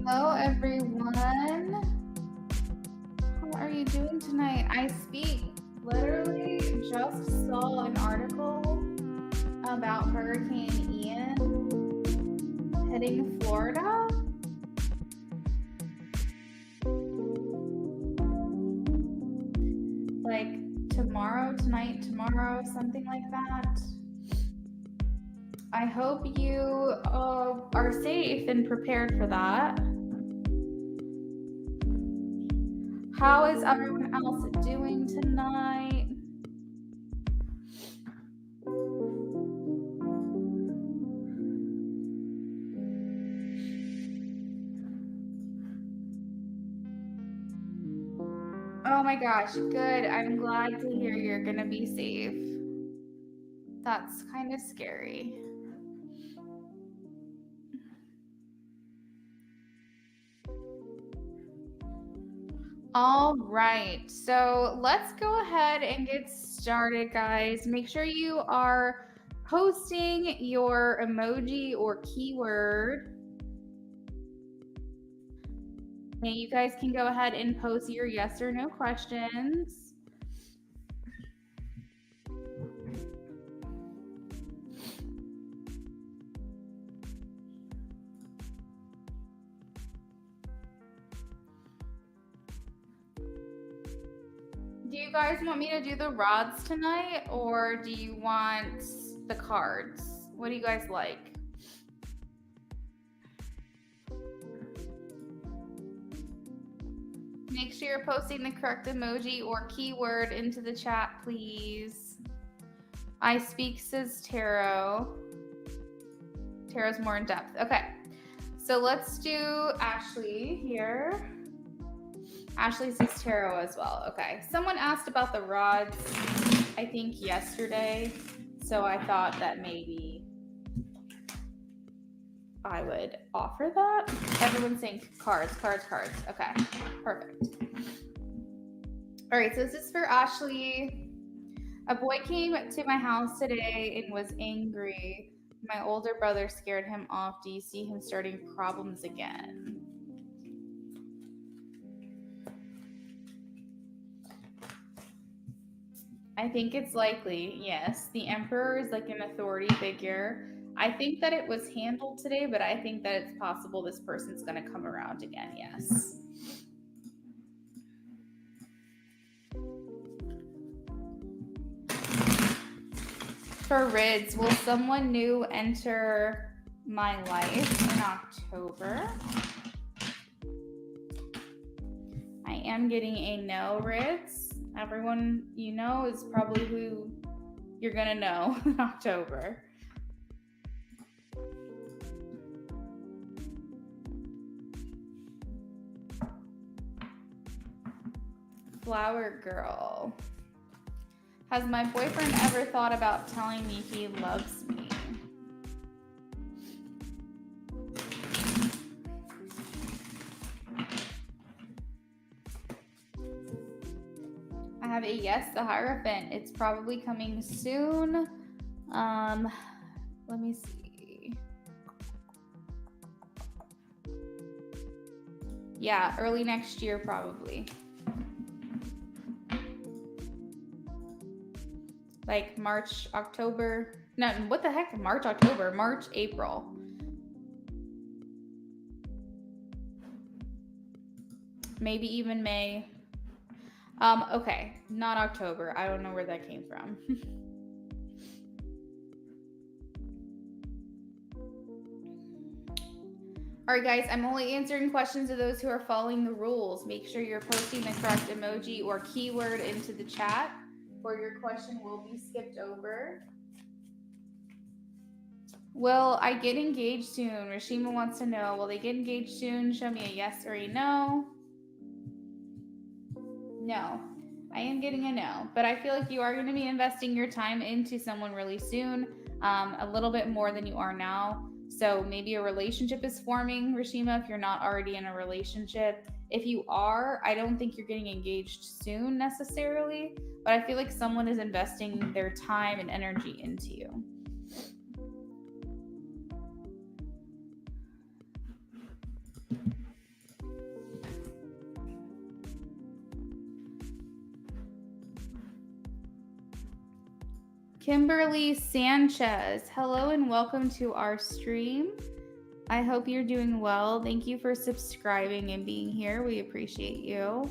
Hello, everyone. How are you doing tonight? I literally just saw an article about Hurricane Ian hitting Florida. Like tonight, tomorrow, something like that. I hope you are safe and prepared for that. How is everyone else doing tonight? Oh my gosh, good. I'm glad to hear you're gonna be safe. That's kind of scary. All right, so let's go ahead and get started, guys. Make sure you are posting your emoji or keyword. And you guys can go ahead and post your yes or no questions. Do you guys want me to do the rods tonight, or do you want the cards? What do you guys like? Make sure you're posting the correct emoji or keyword into the chat, please. I speak, says Tarot. Tarot's more in depth. Okay, so let's do Ashley here. Ashley says tarot as well. Okay, someone asked about the rods, I think yesterday, so I thought that maybe I would offer that. Everyone's saying cards. Okay, perfect. All right, so this is for Ashley. A boy came to my house today and was angry. My older brother scared him off. Do you see him starting problems again? I think it's likely, yes. The Emperor is like an authority figure. I think that it was handled today, but I think that it's possible this person's going to come around again, yes. For Rids, will someone new enter my life in October? I am getting a no, Rids. Everyone you know is probably who you're going to know in October. Flower Girl. Has my boyfriend ever thought about telling me he loves me? I have a yes, the Hierophant. It's probably coming soon. Let me see. Yeah, early next year probably. Like March, October. No, what the heck? March, October, March, April. Maybe even May. Okay, not October. I don't know where that came from. All right, guys, I'm only answering questions of those who are following the rules. Make sure you're posting the correct emoji or keyword into the chat, or your question will be skipped over. Will I get engaged soon? Rashima wants to know, will they get engaged soon? Show me a yes or a no. No, I am getting a no, but I feel like you are going to be investing your time into someone really soon, a little bit more than you are now. So maybe a relationship is forming, Rashima, if you're not already in a relationship. If you are, I don't think you're getting engaged soon necessarily, but I feel like someone is investing their time and energy into you. Kimberly Sanchez, hello and welcome to our stream. I hope you're doing well. Thank you for subscribing and being here. We appreciate you.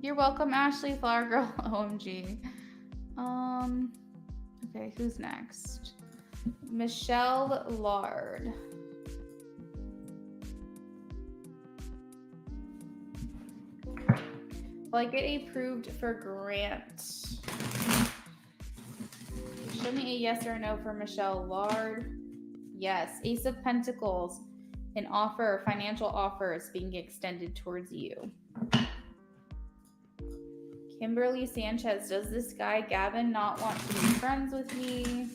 You're welcome, Ashley Flower Girl. OMG. Okay, who's next? Michelle Lard. Will I get approved for grant? Show me a yes or a no for Michelle Lard. Yes. Ace of Pentacles. An offer, financial offer is being extended towards you. Kimberly Sanchez, does this guy Gavin not want to be friends with me?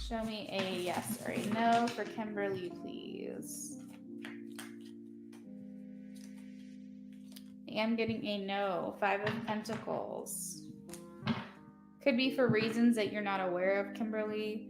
Show me a yes or a no for Kimberly, please. I am getting a no. 5 of Pentacles. Could be for reasons that you're not aware of, Kimberly.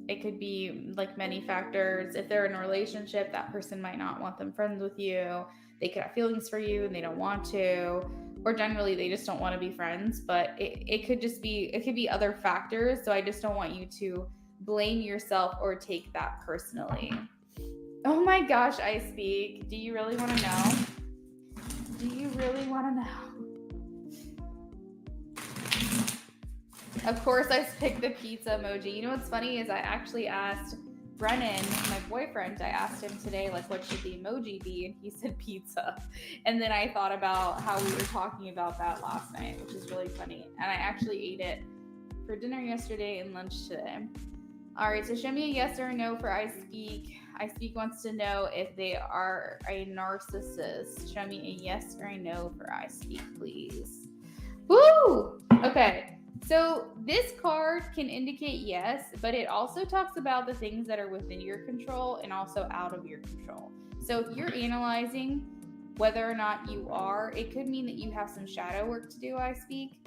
It could be like many factors. If they're in a relationship, that person might not want them friends with you. They could have feelings for you and they don't want to. Or generally they just don't want to be friends. But it could just be, it could be other factors. So I just don't want you to blame yourself or take that personally. Oh my gosh, I speak. Do you really want to know? Do you really want to know? Of course, I picked the pizza emoji. You know what's funny is I actually asked Brennan, my boyfriend, I asked him today, like, what should the emoji be? And he said pizza. And then I thought about how we were talking about that last night, which is really funny. And I actually ate it for dinner yesterday and lunch today. All right, so show me a yes or a no for I Speak. I Speak wants to know if they are a narcissist. Show me a yes or a no for I Speak, please. Woo! Okay. So this card can indicate yes, but it also talks about the things that are within your control and also out of your control. So if you're analyzing whether or not you are, it could mean that you have some shadow work to do, I Speak.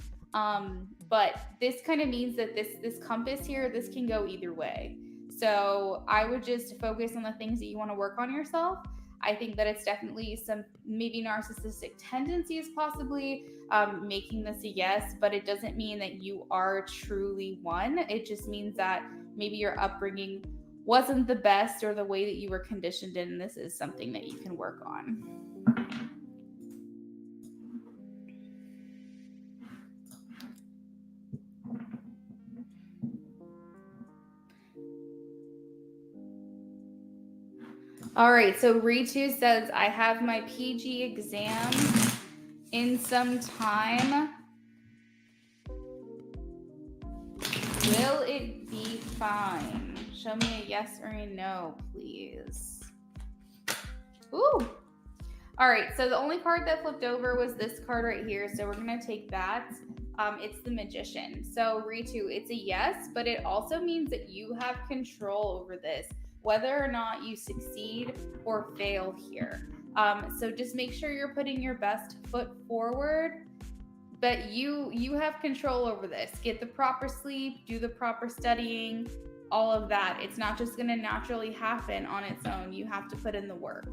But this kind of means that this compass here, this can go either way. So I would just focus on the things that you want to work on yourself. I think that it's definitely some maybe narcissistic tendencies possibly making this a yes, but it doesn't mean that you are truly one. It just means that maybe your upbringing wasn't the best or the way that you were conditioned in. This is something that you can work on. All right, so Ritu says, I have my PG exam in some time. Will it be fine? Show me a yes or a no, please. Ooh. All right, so the only card that flipped over was this card right here, so we're going to take that. It's the Magician. So Ritu, it's a yes, but it also means that you have control over this, whether or not you succeed or fail here. So just make sure you're putting your best foot forward, but you have control over this. Get the proper sleep, do the proper studying, all of that. It's not just going to naturally happen on its own. You have to put in the work.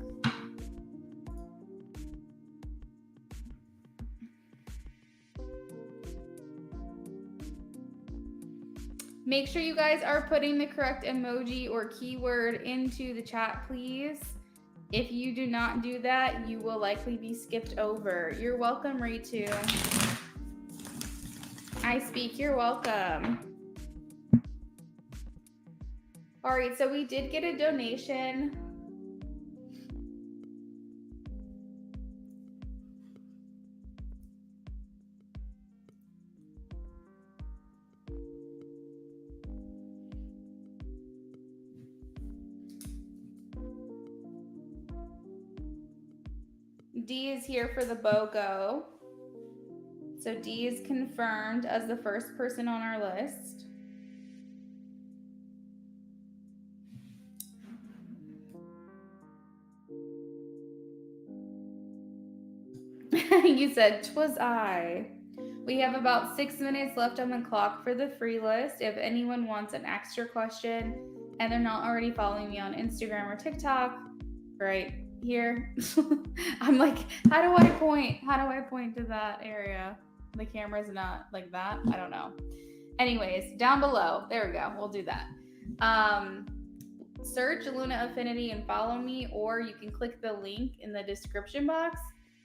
Make sure you guys are putting the correct emoji or keyword into the chat, please. If you do not do that, you will likely be skipped over. You're welcome, Ritu. I Speak, you're welcome. All right, so we did get a donation. D is here for the BOGO. So D is confirmed as the first person on our list. You said, 'twas I. We have about 6 minutes left on the clock for the free list. If anyone wants an extra question, and they're not already following me on Instagram or TikTok, right here. I'm like, how do I point? How do I point to that area? The camera's not like that. I don't know. Anyways, down below. There we go. We'll do that. Search Luna Affinity and follow me, or you can click the link in the description box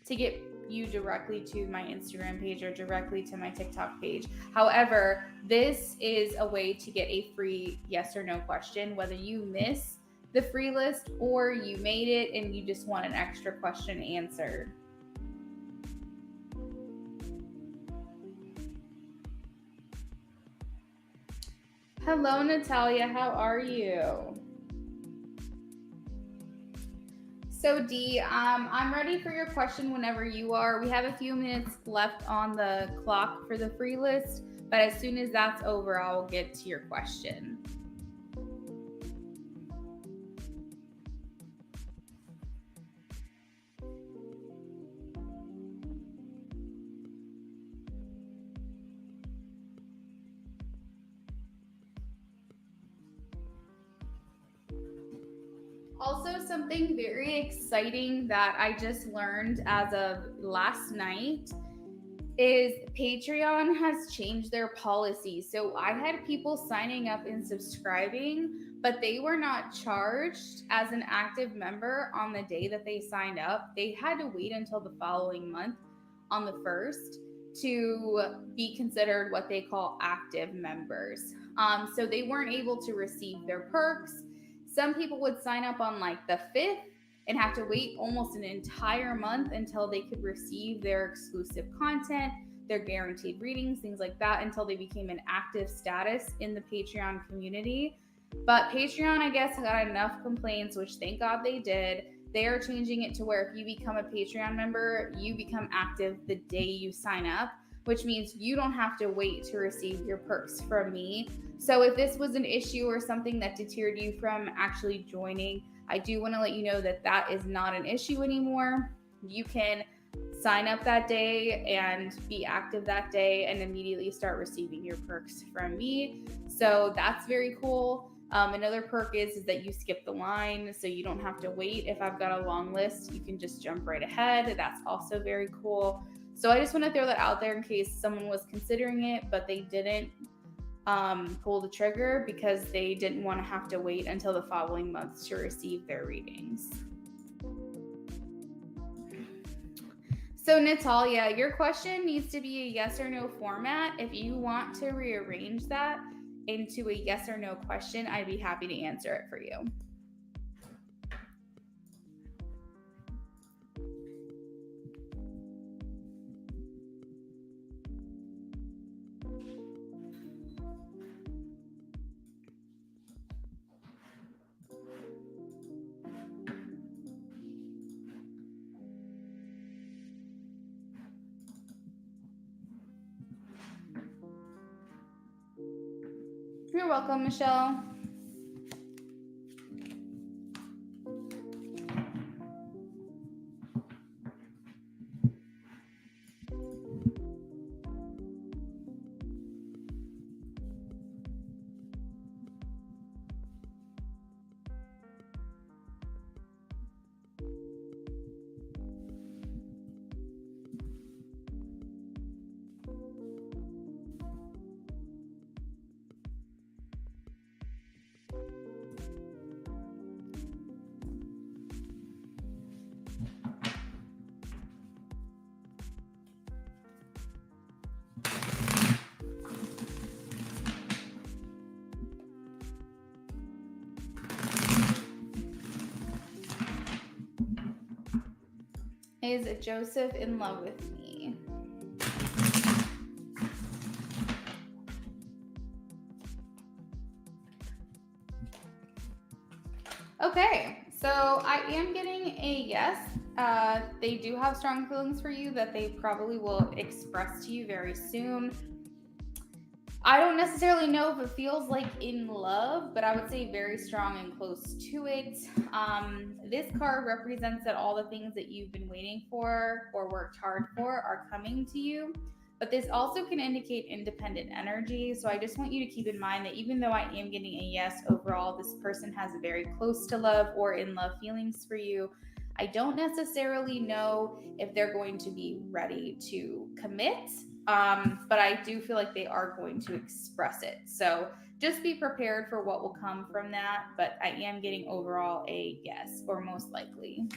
to get you directly to my Instagram page or directly to my TikTok page. However, this is a way to get a free yes or no question, whether you miss the free list or you made it and you just want an extra question answered. Hello, Natalia. How are you? So D, I'm ready for your question whenever you are. We have a few minutes left on the clock for the free list, but as soon as that's over, I'll get to your question. Also, something very exciting that I just learned as of last night is Patreon has changed their policy. So I had people signing up and subscribing, but they were not charged as an active member on the day that they signed up. They had to wait until the following month on the 1st to be considered what they call active members. So they weren't able to receive their perks. Some people would sign up on like the 5th and have to wait almost an entire month until they could receive their exclusive content, their guaranteed readings, things like that, until they became an active status in the Patreon community. But Patreon, I guess, got enough complaints, which thank God they did. They are changing it to where if you become a Patreon member, you become active the day you sign up, which means you don't have to wait to receive your perks from me. So if this was an issue or something that deterred you from actually joining, I do want to let you know that that is not an issue anymore. You can sign up that day and be active that day and immediately start receiving your perks from me. So that's very cool. Another perk is that you skip the line, so you don't have to wait. If I've got a long list, you can just jump right ahead. That's also very cool. So I just want to throw that out there in case someone was considering it, but they didn't pull the trigger because they didn't want to have to wait until the following month to receive their readings. So Natalia, your question needs to be a yes or no format. If you want to rearrange that into a yes or no question, I'd be happy to answer it for you. You're welcome, Michelle. Is Joseph in love with me? Okay, so I am getting a yes. They do have strong feelings for you that they probably will express to you very soon. I don't necessarily know if it feels like in love, but I would say very strong and close to it. This card represents that all the things that you've been waiting for or worked hard for are coming to you. But this also can indicate independent energy. So I just want you to keep in mind that even though I am getting a yes overall, this person has a very close to love or in love feelings for you. I don't necessarily know if they're going to be ready to commit, but I do feel like they are going to express it. So just be prepared for what will come from that. But I am getting overall a yes, or most likely.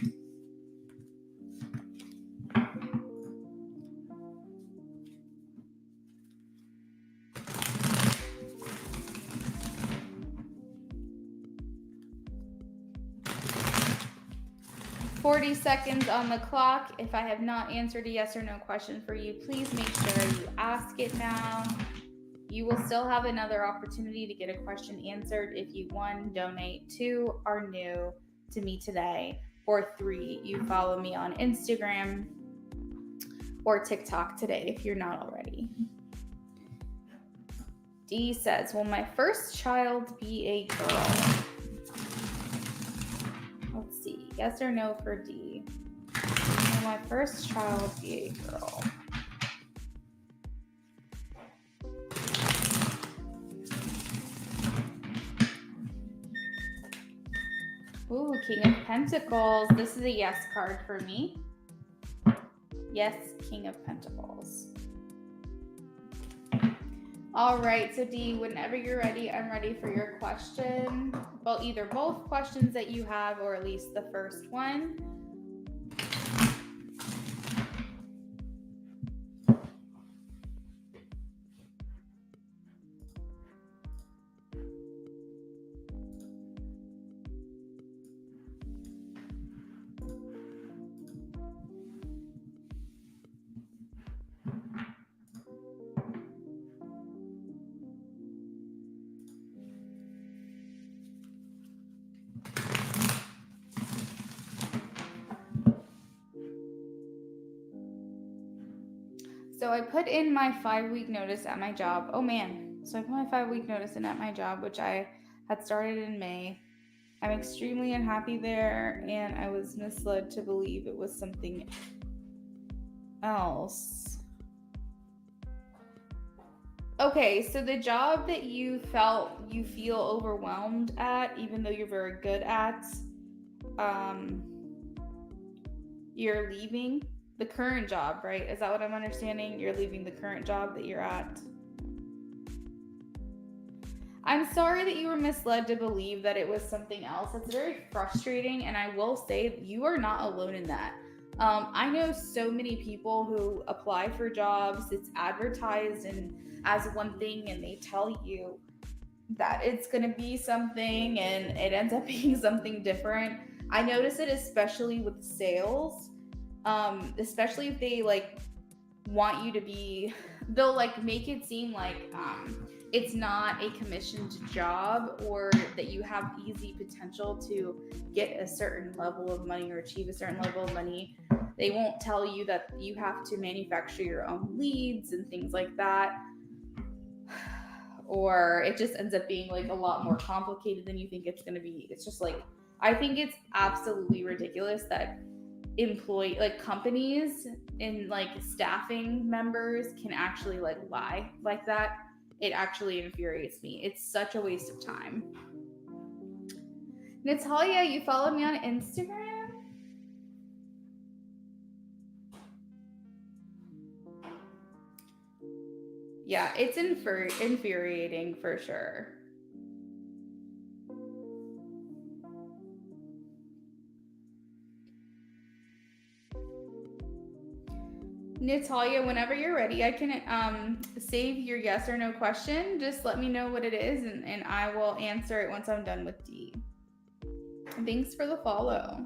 40 seconds on the clock. If I have not answered a yes or no question for you, please make sure you ask it now. You will still have another opportunity to get a question answered if you, 1, donate, 2, are new to me today, or 3, you follow me on Instagram or TikTok today if you're not already. D says, will my first child be a girl? Let's see, yes or no for D. Will my first child be a girl? Ooh, King of Pentacles. This is a yes card for me. Yes, King of Pentacles. All right, so D, whenever you're ready, I'm ready for your question. Well, either both questions that you have, or at least the first one. So I put in my 5-week notice at my job. Oh man. So I put my 5-week notice in at my job, which I had started in May. I'm extremely unhappy there, and I was misled to believe it was something else. Okay, so the job that you feel overwhelmed at, even though you're very good at, you're leaving the current job, right? Is that what I'm understanding? You're leaving the current job that you're at. I'm sorry that you were misled to believe that it was something else. It's very frustrating, and I will say you are not alone in that. I know so many people who apply for jobs, it's advertised and as one thing, and they tell you that it's going to be something and it ends up being something different. I notice it especially with sales, especially if they like want you to be, they'll like make it seem like it's not a commissioned job, or that you have easy potential to get a certain level of money or achieve a certain level of money. They won't tell you that you have to manufacture your own leads and things like that. Or it just ends up being like a lot more complicated than you think it's going to be. It's just like, I think it's absolutely ridiculous that companies and like staffing members can actually like lie like that. It actually infuriates me. It's such a waste of time. Natalia, you follow me on Instagram? Yeah, it's infuriating for sure. Natalia, whenever you're ready, I can save your yes or no question. Just let me know what it is, and I will answer it once I'm done with D. Thanks for the follow.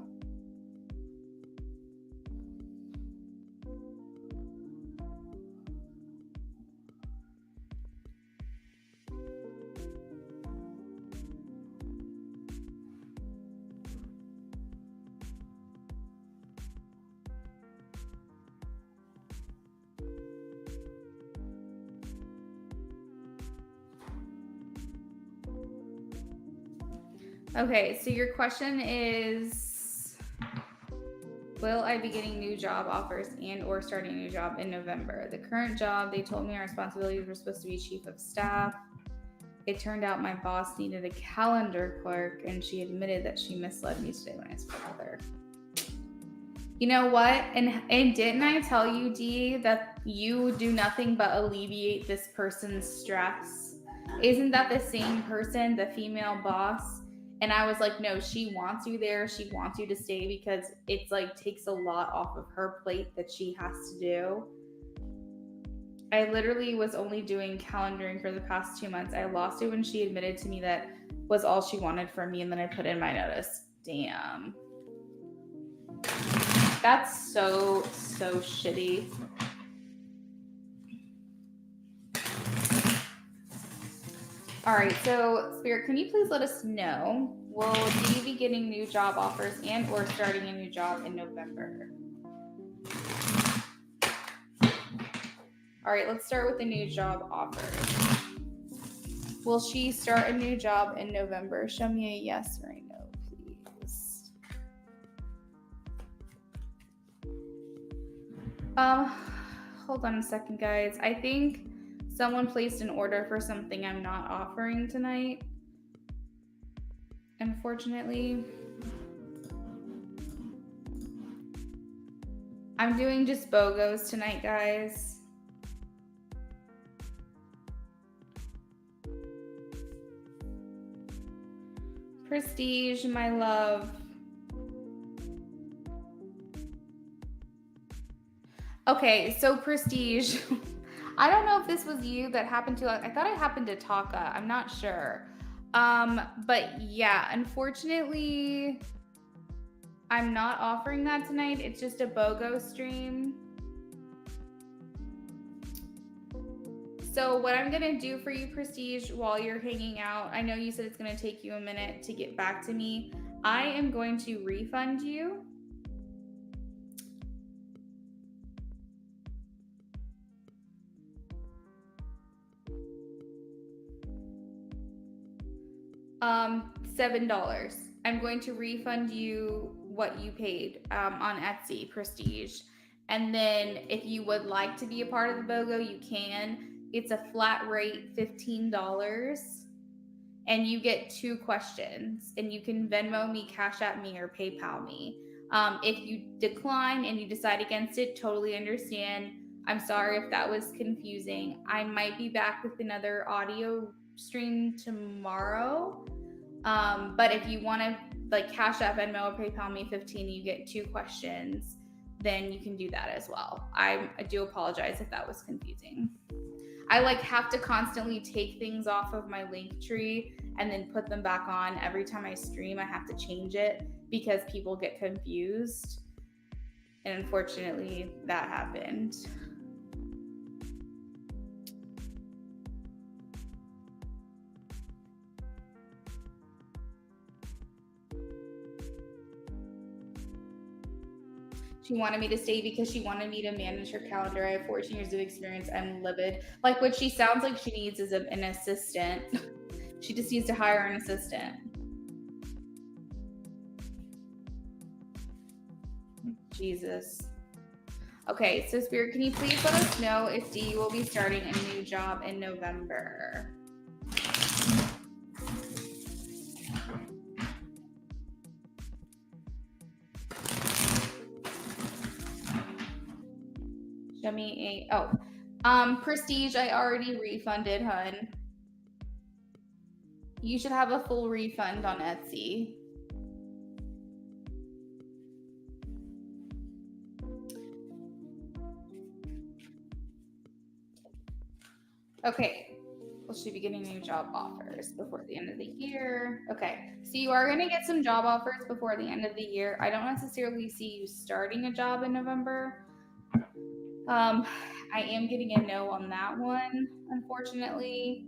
Okay, so your question is, Will I be getting new job offers and or starting a new job in November? The current job, they told me our responsibilities were supposed to be chief of staff. It turned out my boss needed a calendar clerk, and she admitted that she misled me today when I spoke with her. You know what? And didn't I tell you, Dee, that you do nothing but alleviate this person's stress? Isn't that the same person, the female boss? And I was like, no, she wants you there. She wants you to stay because it's like takes a lot off of her plate that she has to do. I literally was only doing calendaring for the past 2 months. I lost it when she admitted to me that was all she wanted from me, and then I put in my notice. Damn. That's so shitty. All right, so Spirit, can you please let us know, will Dee be getting new job offers and or starting a new job in November? All right, let's start with the new job offers. Will she start a new job in November? Show me a yes or a no, please. Hold on a second, guys. I think someone placed an order for something I'm not offering tonight. Unfortunately, I'm doing just BOGOs tonight, guys. Prestige, my love. Okay, so Prestige. I don't know if this was you that happened to. I thought it happened to Taka. I'm not sure. But yeah, unfortunately, I'm not offering that tonight. It's just a BOGO stream. So what I'm gonna do for you, Prestige, while you're hanging out, I know you said it's gonna take you a minute to get back to me. I am going to refund you. $7. I'm going to refund you what you paid on Etsy, Prestige. And then if you would like to be a part of the BOGO, you can. It's a flat rate, $15. And you get 2 questions. And you can Venmo me, Cash App me, or PayPal me. If you decline and you decide against it, totally understand. I'm sorry if that was confusing. I might be back with another audio stream tomorrow. But if you want to like Cash App, Venmo, or PayPal me 15, you get 2 questions, then you can do that as well. I do apologize if that was confusing. I like have to constantly take things off of my link tree and then put them back on. Every time I stream, I have to change it because people get confused. And unfortunately, that happened. She wanted me to stay because she wanted me to manage her calendar. I have 14 years of experience. I'm livid. Like what she sounds like she needs is an assistant. She just needs to hire an assistant. Jesus. Okay, so Spirit, can you please let us know if Dee will be starting a new job in November? Show me a Prestige, I already refunded, hun. You should have a full refund on Etsy. Okay, will she be getting new job offers before the end of the year? Okay, so you are going to get some job offers before the end of the year. I don't necessarily see you starting a job in November. I am getting a no on that one, unfortunately.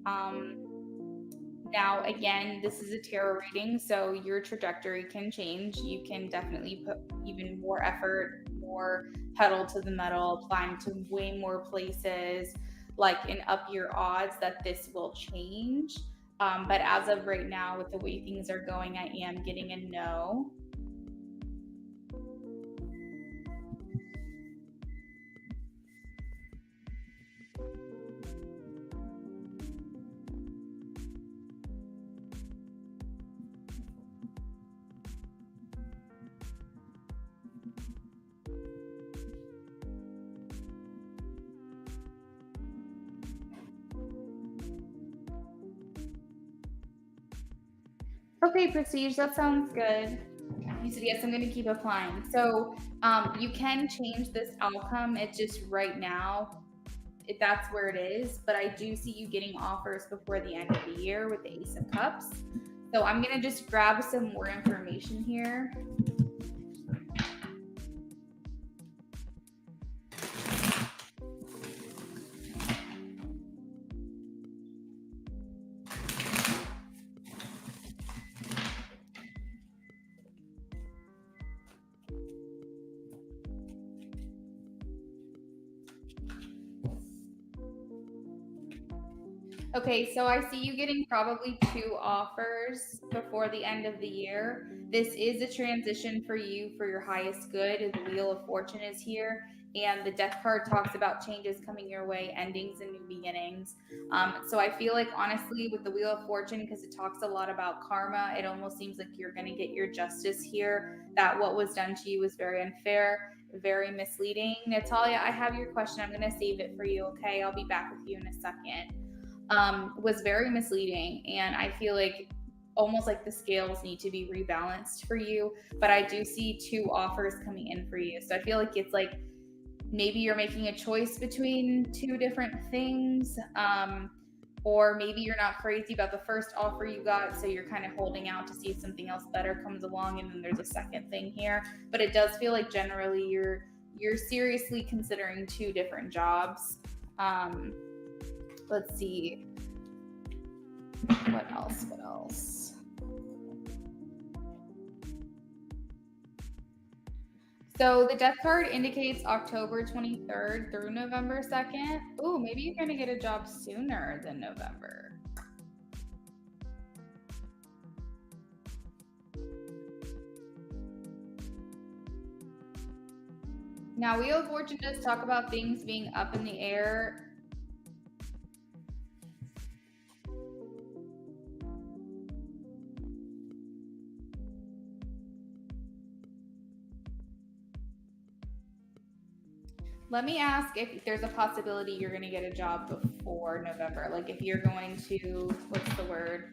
Now, again, this is a tarot reading, so your trajectory can change. You can definitely put even more effort, more pedal to the metal, applying to way more places, and up your odds that this will change. But as of right now, with the way things are going, I am getting a no. Okay, Prestige, that sounds good. You said, yes, I'm going to keep applying. So you can change this outcome. It's just right now, that's where it is. But I do see you getting offers before the end of the year with the Ace of Cups. So I'm going to just grab some more information here. Okay, so I see you getting probably 2 offers before the end of the year. This is a transition for you for your highest good. The Wheel of Fortune is here, and the Death card talks about changes coming your way, endings and new beginnings. So I feel like, honestly, with the Wheel of Fortune, because it talks a lot about karma, it almost seems like you're going to get your justice here, that what was done to you was very unfair, very misleading. Natalia, I have your question. I'm going to save it for you, okay? I'll be back with you in a second. Was very misleading. And I feel like almost like the scales need to be rebalanced for you. But I do see 2 offers coming in for you. So I feel like it's like maybe you're making a choice between 2 different things. Or maybe you're not crazy about the first offer you got, so you're kind of holding out to see if something else better comes along, and then there's a second thing here. But it does feel like generally you're seriously considering 2 different jobs. Let's see. What else? So the Death card indicates October 23rd through November 2nd. Ooh, maybe you're going to get a job sooner than November. Now, Wheel of Fortune does talk about things being up in the air. Let me ask if there's a possibility you're going to get a job before November. Like if you're going to, what's the word?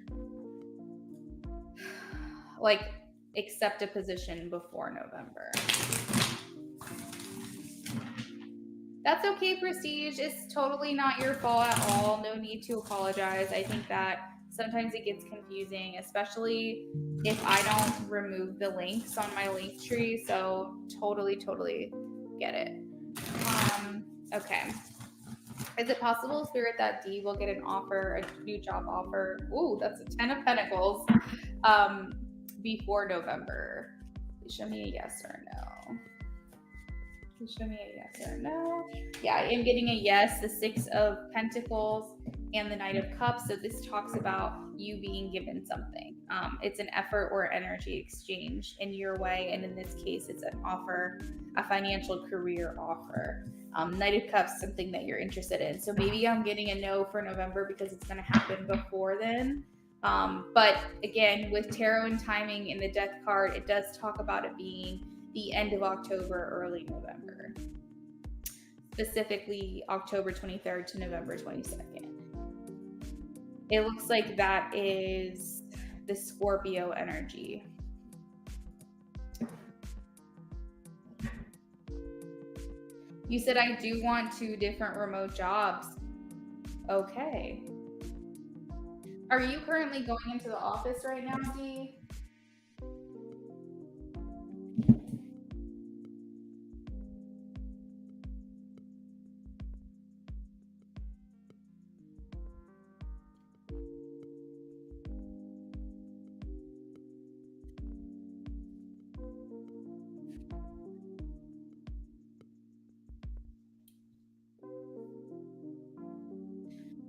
Like accept a position before November. That's okay, Prestige. It's totally not your fault at all. No need to apologize. I think that sometimes it gets confusing, especially if I don't remove the links on my link tree. So totally get it. Okay. Is it possible, Spirit, that D will get an offer, a new job offer? Ooh, that's a 10 of Pentacles before November. Please show me a yes or no. Please show me a yes or no. Yeah, I am getting a yes, the 6 of Pentacles and the Knight of Cups. So this talks about you being given something. It's an effort or energy exchange in your way. And in this case, it's an offer, a financial career offer. Knight of Cups, something that you're interested in. So maybe I'm getting a no for November because it's going to happen before then. But again, with tarot and timing in the Death card, it does talk about it being the end of October, early November. Specifically, October 23rd to November 22nd. It looks like that is the Scorpio energy. You said I do want 2 different remote jobs. Okay. Are you currently going into the office right now, Dee?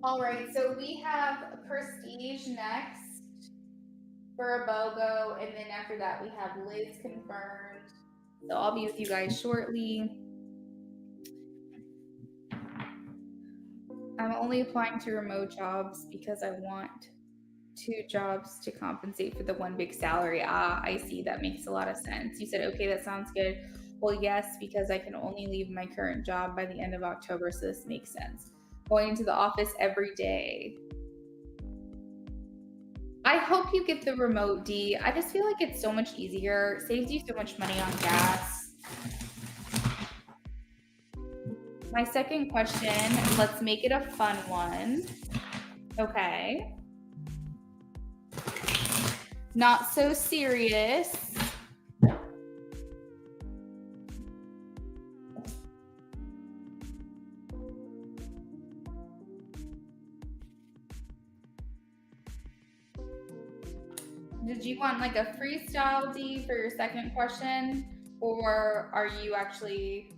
All right, so we have Prestige next for a BOGO, and then after that we have Liz confirmed. So I'll be with you guys shortly. I'm only applying to remote jobs because I want 2 jobs to compensate for the 1 big salary. I see. That makes a lot of sense. You said, okay, that sounds good. Well, yes, because I can only leave my current job by the end of October, so this makes sense. Going into the office every day. I hope you get the remote, D. I just feel like it's so much easier. Saves you so much money on gas. My second question, let's make it a fun one. Okay. Not so serious. Did you want like a freestyle, D, for your second question? Or are you actually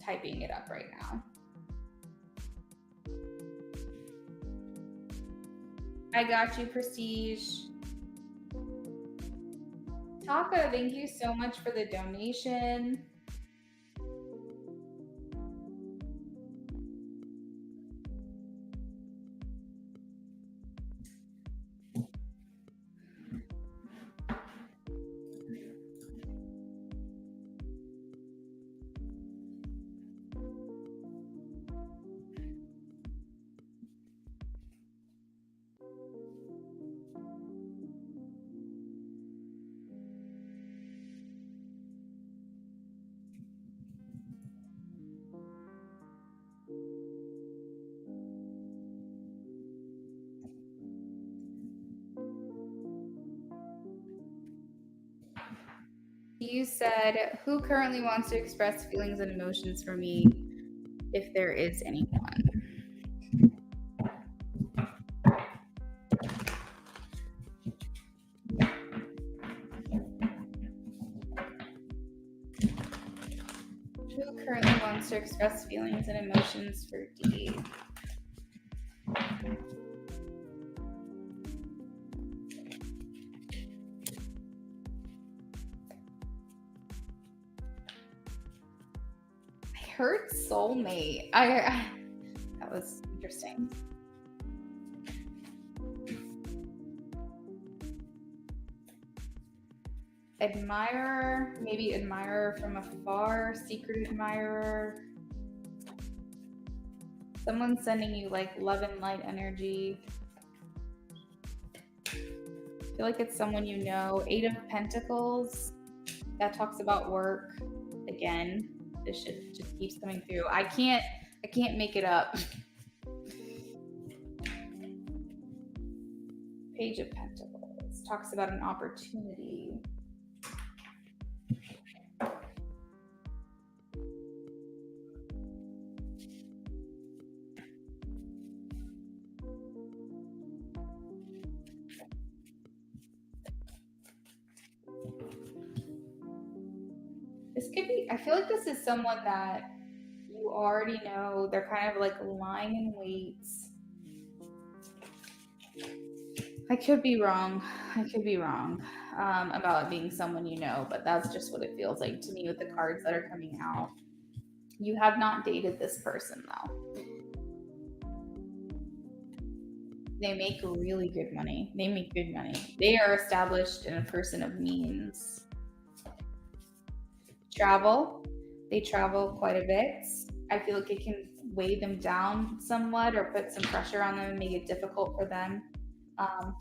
typing it up right now? I got you, Prestige. Taka, thank you so much for the donation. You said, who currently wants to express feelings and emotions for me, if there is anyone? Who currently wants to express feelings and emotions for D? I heard soulmate. That was interesting. Admirer, maybe admirer from afar, secret admirer. Someone sending you like love and light energy. I feel like it's someone you know. 8 of Pentacles. That talks about work. Again, this shit just keeps coming through. I can't make it up. Page of Pentacles talks about an opportunity. This could be, I feel like this is someone that you already know. They're kind of like lying in wait. I could be wrong. About it being someone you know, but that's just what it feels like to me with the cards that are coming out. You have not dated this person though. They make really good money. They are established and a person of means. Travel. They travel quite a bit. I feel like it can weigh them down somewhat or put some pressure on them and make it difficult for them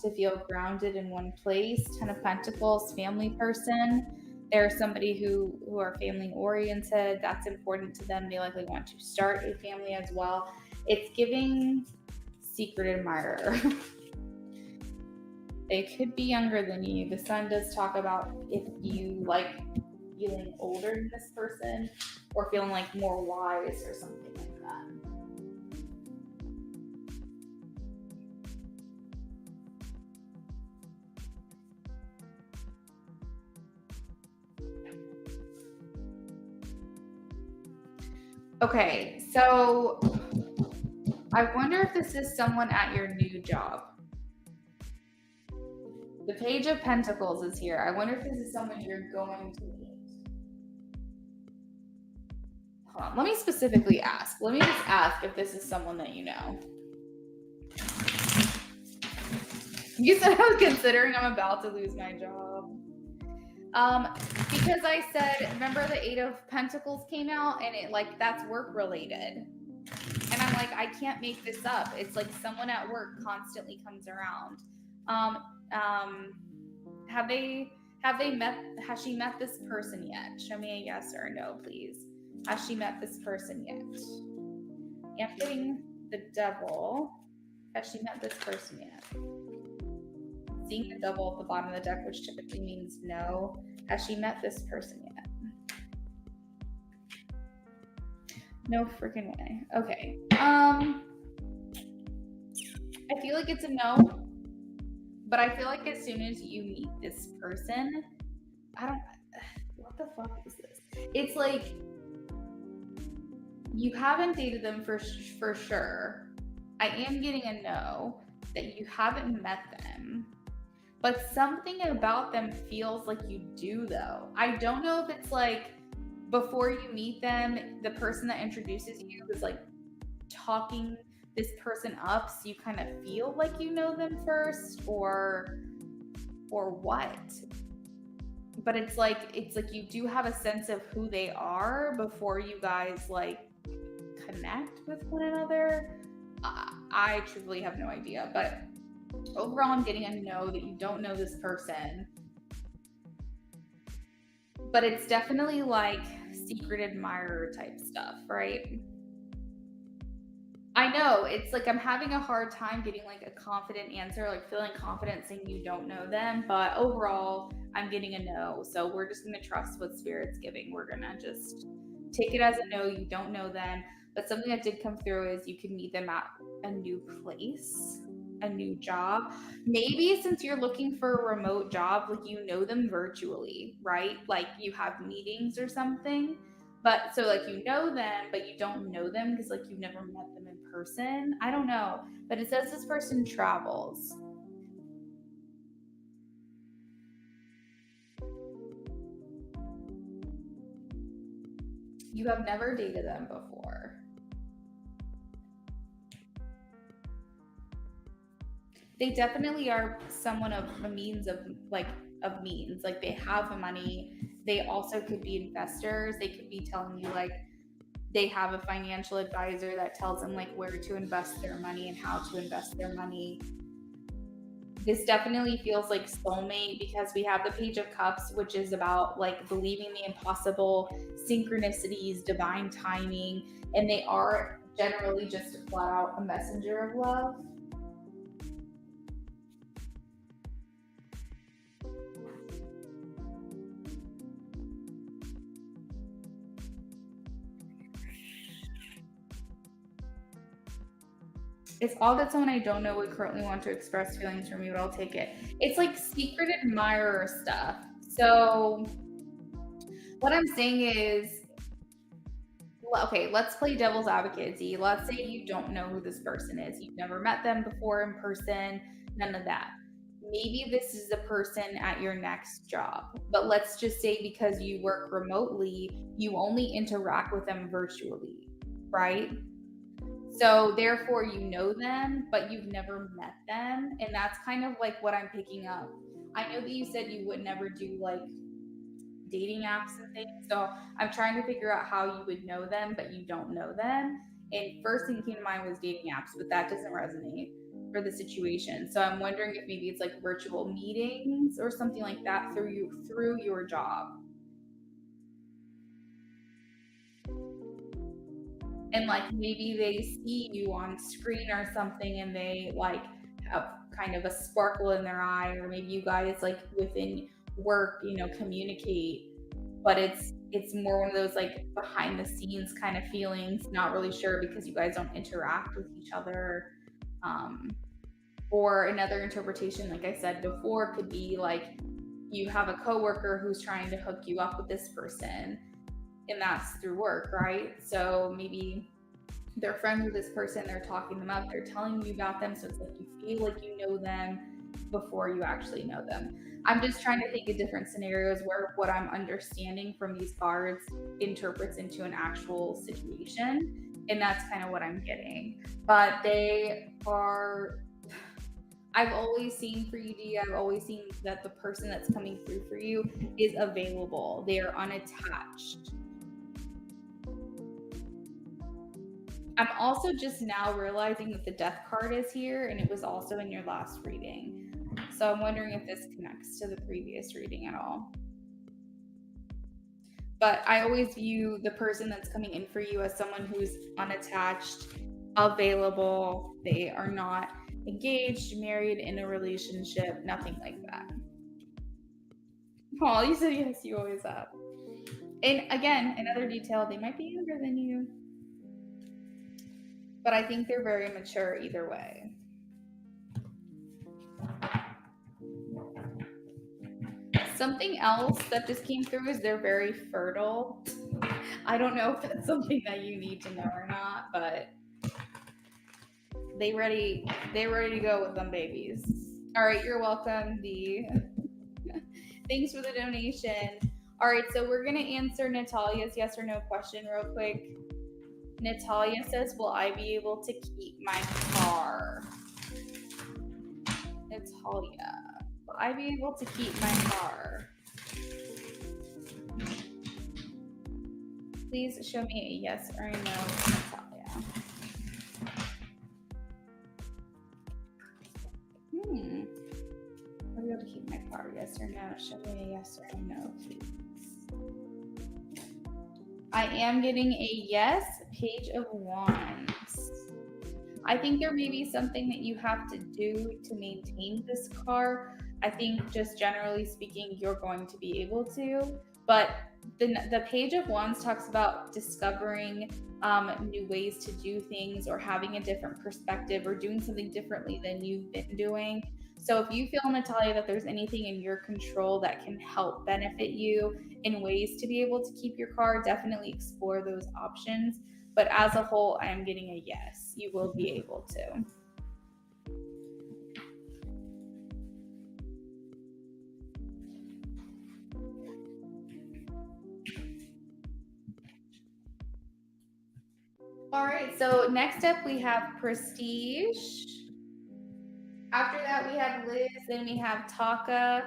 to feel grounded in one place. 10 of Pentacles, family person. They're somebody who are family oriented. That's important to them. They likely want to start a family as well. It's giving secret admirer. They could be younger than you. The Sun does talk about if you like feeling older than this person or feeling like more wise or something like that. Okay, so I wonder if this is someone at your new job. The Page of Pentacles is here. I wonder if this is someone you're going to meet. Hold on, let me specifically ask. Let me just ask if this is someone that you know. You said I was considering I'm about to lose my job. Because I said, remember the 8 of Pentacles came out and it like that's work related. And I'm like, I can't make this up. It's like someone at work constantly comes around. Has she met this person yet? Show me a yes or a no, please. Has she met this person yet? I'm getting the devil. Has she met this person yet? Seeing the devil at the bottom of the deck, which typically means no. Has she met this person yet? No freaking way. Okay. I feel like it's a no. But I feel like as soon as you meet this person, what the fuck is this? It's like you haven't dated them for sure. I am getting a no that you haven't met them. But something about them feels like you do, though. I don't know if it's like before you meet them, the person that introduces you is like talking this person up so you kind of feel like you know them first, or what. But it's like you do have a sense of who they are before you guys like connect with one another. I truly have no idea, but overall I'm getting a no that you don't know this person. But it's definitely like secret admirer type stuff, right? I know, it's like I'm having a hard time getting like a confident answer, like feeling confident saying you don't know them, but overall I'm getting a no. So we're just gonna trust what Spirit's giving. We're gonna just take it as a no, you don't know them. But something that did come through is you can meet them at a new place, a new job. Maybe since you're looking for a remote job, like you know them virtually, right? Like you have meetings or something. But so like you know them, but you don't know them because like you've never met them in person. I don't know. But it says this person travels. You have never dated them before. They definitely are someone of a means of means. Like they have money. They also could be investors. They could be telling you like they have a financial advisor that tells them like where to invest their money and how to invest their money. This definitely feels like soulmate because we have the Page of Cups, which is about like believing the impossible, synchronicities, divine timing, and they are generally just flat out a messenger of love. It's all that someone I don't know would currently want to express feelings for me, but I'll take it. It's like secret admirer stuff. So what I'm saying is, okay, let's play devil's advocate, Z. Let's say you don't know who this person is. You've never met them before in person, none of that. Maybe this is the person at your next job. But let's just say because you work remotely, you only interact with them virtually, right? So therefore you know them, but you've never met them. And that's kind of like what I'm picking up. I know that you said you would never do like dating apps and things. So I'm trying to figure out how you would know them, but you don't know them. And first thing that came to mind was dating apps, but that doesn't resonate for the situation. So I'm wondering if maybe it's like virtual meetings or something like that through your job. And like maybe they see you on screen or something and they like have kind of a sparkle in their eye, or maybe you guys like within work, communicate, but it's more one of those like behind the scenes kind of feelings, not really sure because you guys don't interact with each other. um, or another interpretation, like I said before, could be like you have a coworker who's trying to hook you up with this person, and that's through work, right? So maybe they're friends with this person, they're talking them up, they're telling you about them, so it's like you feel like you know them before you actually know them. I'm just trying to think of different scenarios where what I'm understanding from these cards interprets into an actual situation, and that's kind of what I'm getting. But they are, I've always seen for you, D, I've always seen that the person that's coming through for you is available. They are unattached. I'm also just now realizing that the death card is here, and it was also in your last reading. So I'm wondering if this connects to the previous reading at all. But I always view the person that's coming in for you as someone who's unattached, available. They are not engaged, married, in a relationship, nothing like that. Paul, you said yes, you always have. And again, another detail, they might be younger than you. But I think they're very mature either way. Something else that just came through is they're very fertile. I don't know if that's something that you need to know or not, but they're ready to go with them babies. All right, you're welcome, Dee. Thanks for the donation. All right, so we're gonna answer Natalia's yes or no question real quick. Natalia says, will I be able to keep my car? Natalia, will I be able to keep my car? Please show me a yes or a no, Natalia. I'll be able to keep my car, yes or no? Show me a yes or a no, please. I am getting a yes, Page of Wands. I think there may be something that you have to do to maintain this car. I think just generally speaking, you're going to be able to, but the Page of Wands talks about discovering new ways to do things or having a different perspective or doing something differently than you've been doing. So if you feel, Natalia, that there's anything in your control that can help benefit you in ways to be able to keep your car, definitely explore those options. But as a whole, I am getting a yes. You will be able to. All right, so next up we have Prestige. After that we have Liz, then we have Taka.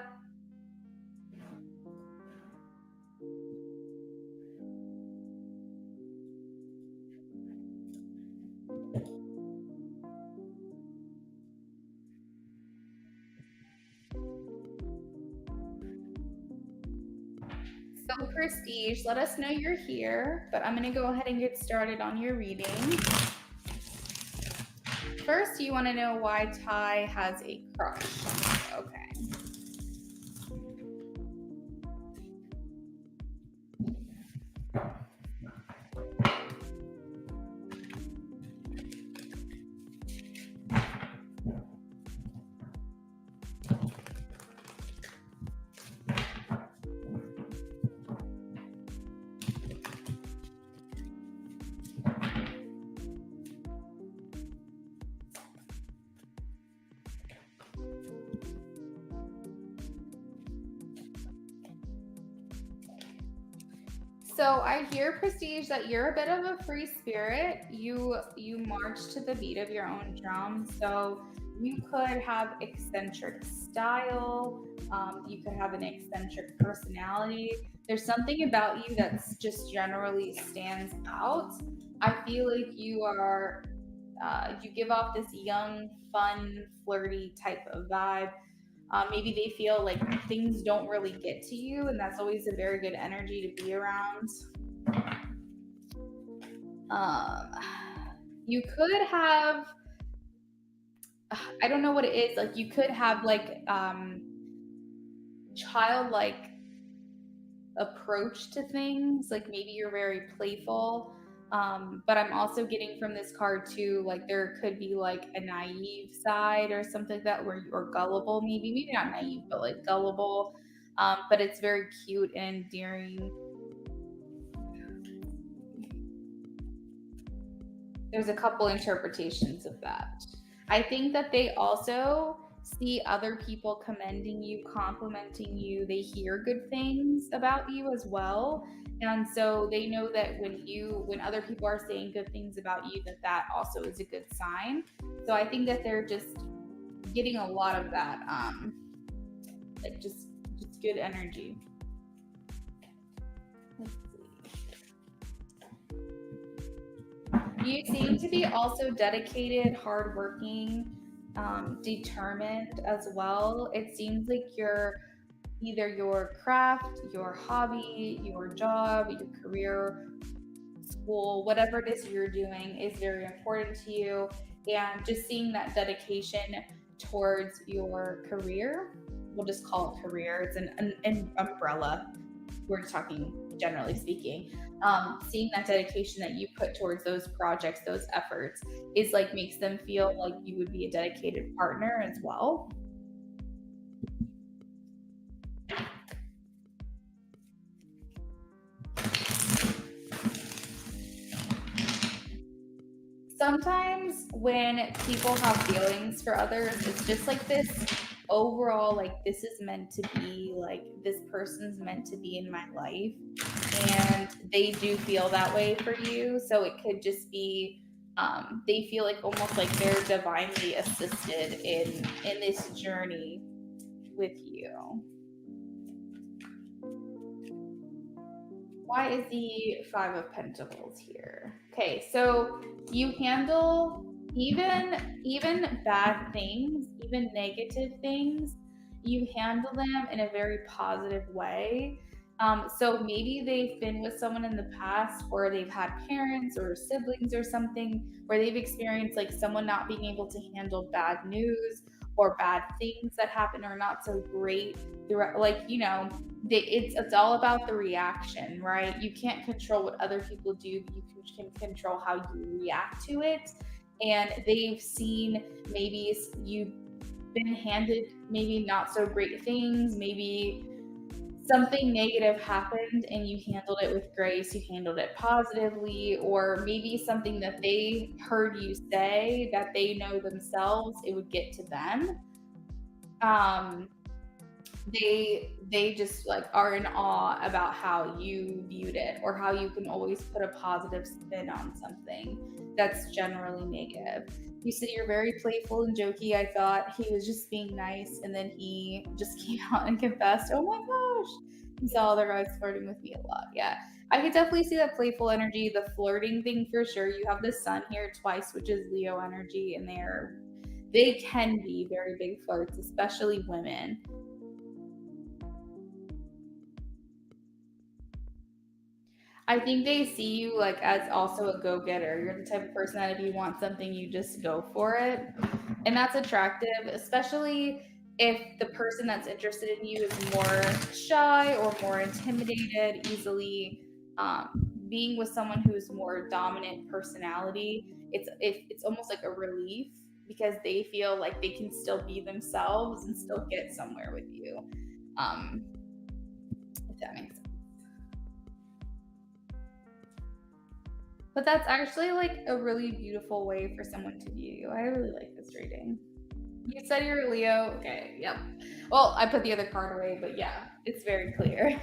So Prestige, let us know you're here, but I'm gonna go ahead and get started on your reading. First, you wanna know why Ty has a crush. Okay. So I hear, Prestige, that you're a bit of a free spirit. You march to the beat of your own drum. So you could have eccentric style. You could have an eccentric personality. There's something about you that's just generally stands out. I feel like you are. You give off this young, fun, flirty type of vibe. Maybe they feel like things don't really get to you, and that's always a very good energy to be around. You could have, I don't know what it is, like you could have like childlike approach to things, like maybe you're very playful. But I'm also getting from this card too, like there could be like a naive side or something like that, where you're gullible, maybe not naive, but like gullible. But it's very cute and endearing. There's a couple interpretations of that. I think that they also see other people commending you, complimenting you. They hear good things about you as well. And so they know that when other people are saying good things about you, that also is a good sign. So I think that they're just getting a lot of that, like just good energy. Let's see. You seem to be also dedicated, hardworking. determined as well. It seems like either your craft, your hobby, your job, your career, school, whatever it is you're doing is very important to you. And just seeing that dedication towards your career, we'll just call it career, it's an umbrella. We're talking generally speaking. Seeing that dedication that you put towards those projects, those efforts, is like makes them feel like you would be a dedicated partner as well. Sometimes when people have feelings for others, it's just like this overall, like, this is meant to be, like, this person's meant to be in my life. And they do feel that way for you. So it could just be, they feel like almost like they're divinely assisted in this journey with you. Why is the Five of Pentacles here? Okay, so you handle even bad things, even negative things, you handle them in a very positive way. So maybe they've been with someone in the past, or they've had parents or siblings or something where they've experienced like someone not being able to handle bad news or bad things that happen or not so great throughout, like, it's all about the reaction, right? You can't control what other people do, but you can control how you react to it. And they've seen maybe you've been handed maybe not so great things, maybe something negative happened and you handled it with grace, you handled it positively, or maybe something that they heard you say that they know themselves, it would get to them. Um, they just like are in awe about how you viewed it, or how you can always put a positive spin on something that's generally negative. You said you're very playful and jokey. I thought he was just being nice, and then he just came out and confessed, oh my gosh, he saw other guys flirting with me a lot. Yeah, I could definitely see that playful energy, the flirting thing for sure. You have the sun here twice, which is Leo energy, and they can be very big flirts, especially women. I think they see you like as also a go-getter. You're the type of person that if you want something, you just go for it. And that's attractive, especially if the person that's interested in you is more shy or more intimidated easily. Being with someone who's more dominant personality, it's almost like a relief, because they feel like they can still be themselves and still get somewhere with you. Um, if that makes sense. But that's actually like a really beautiful way for someone to view you. I really like this reading. You said you're a Leo. Okay, yep. Well, I put the other card away, but yeah, it's very clear.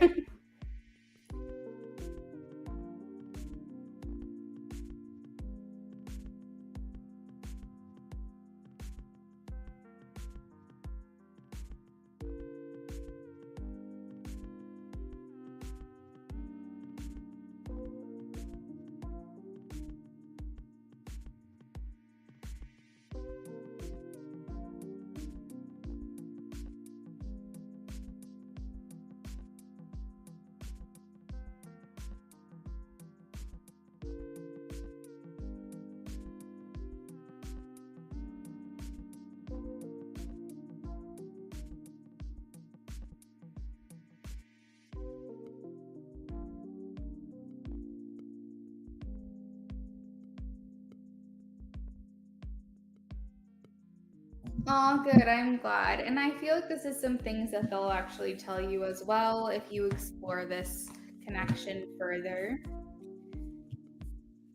Oh, good. I'm glad. And I feel like this is some things that they'll actually tell you as well if you explore this connection further.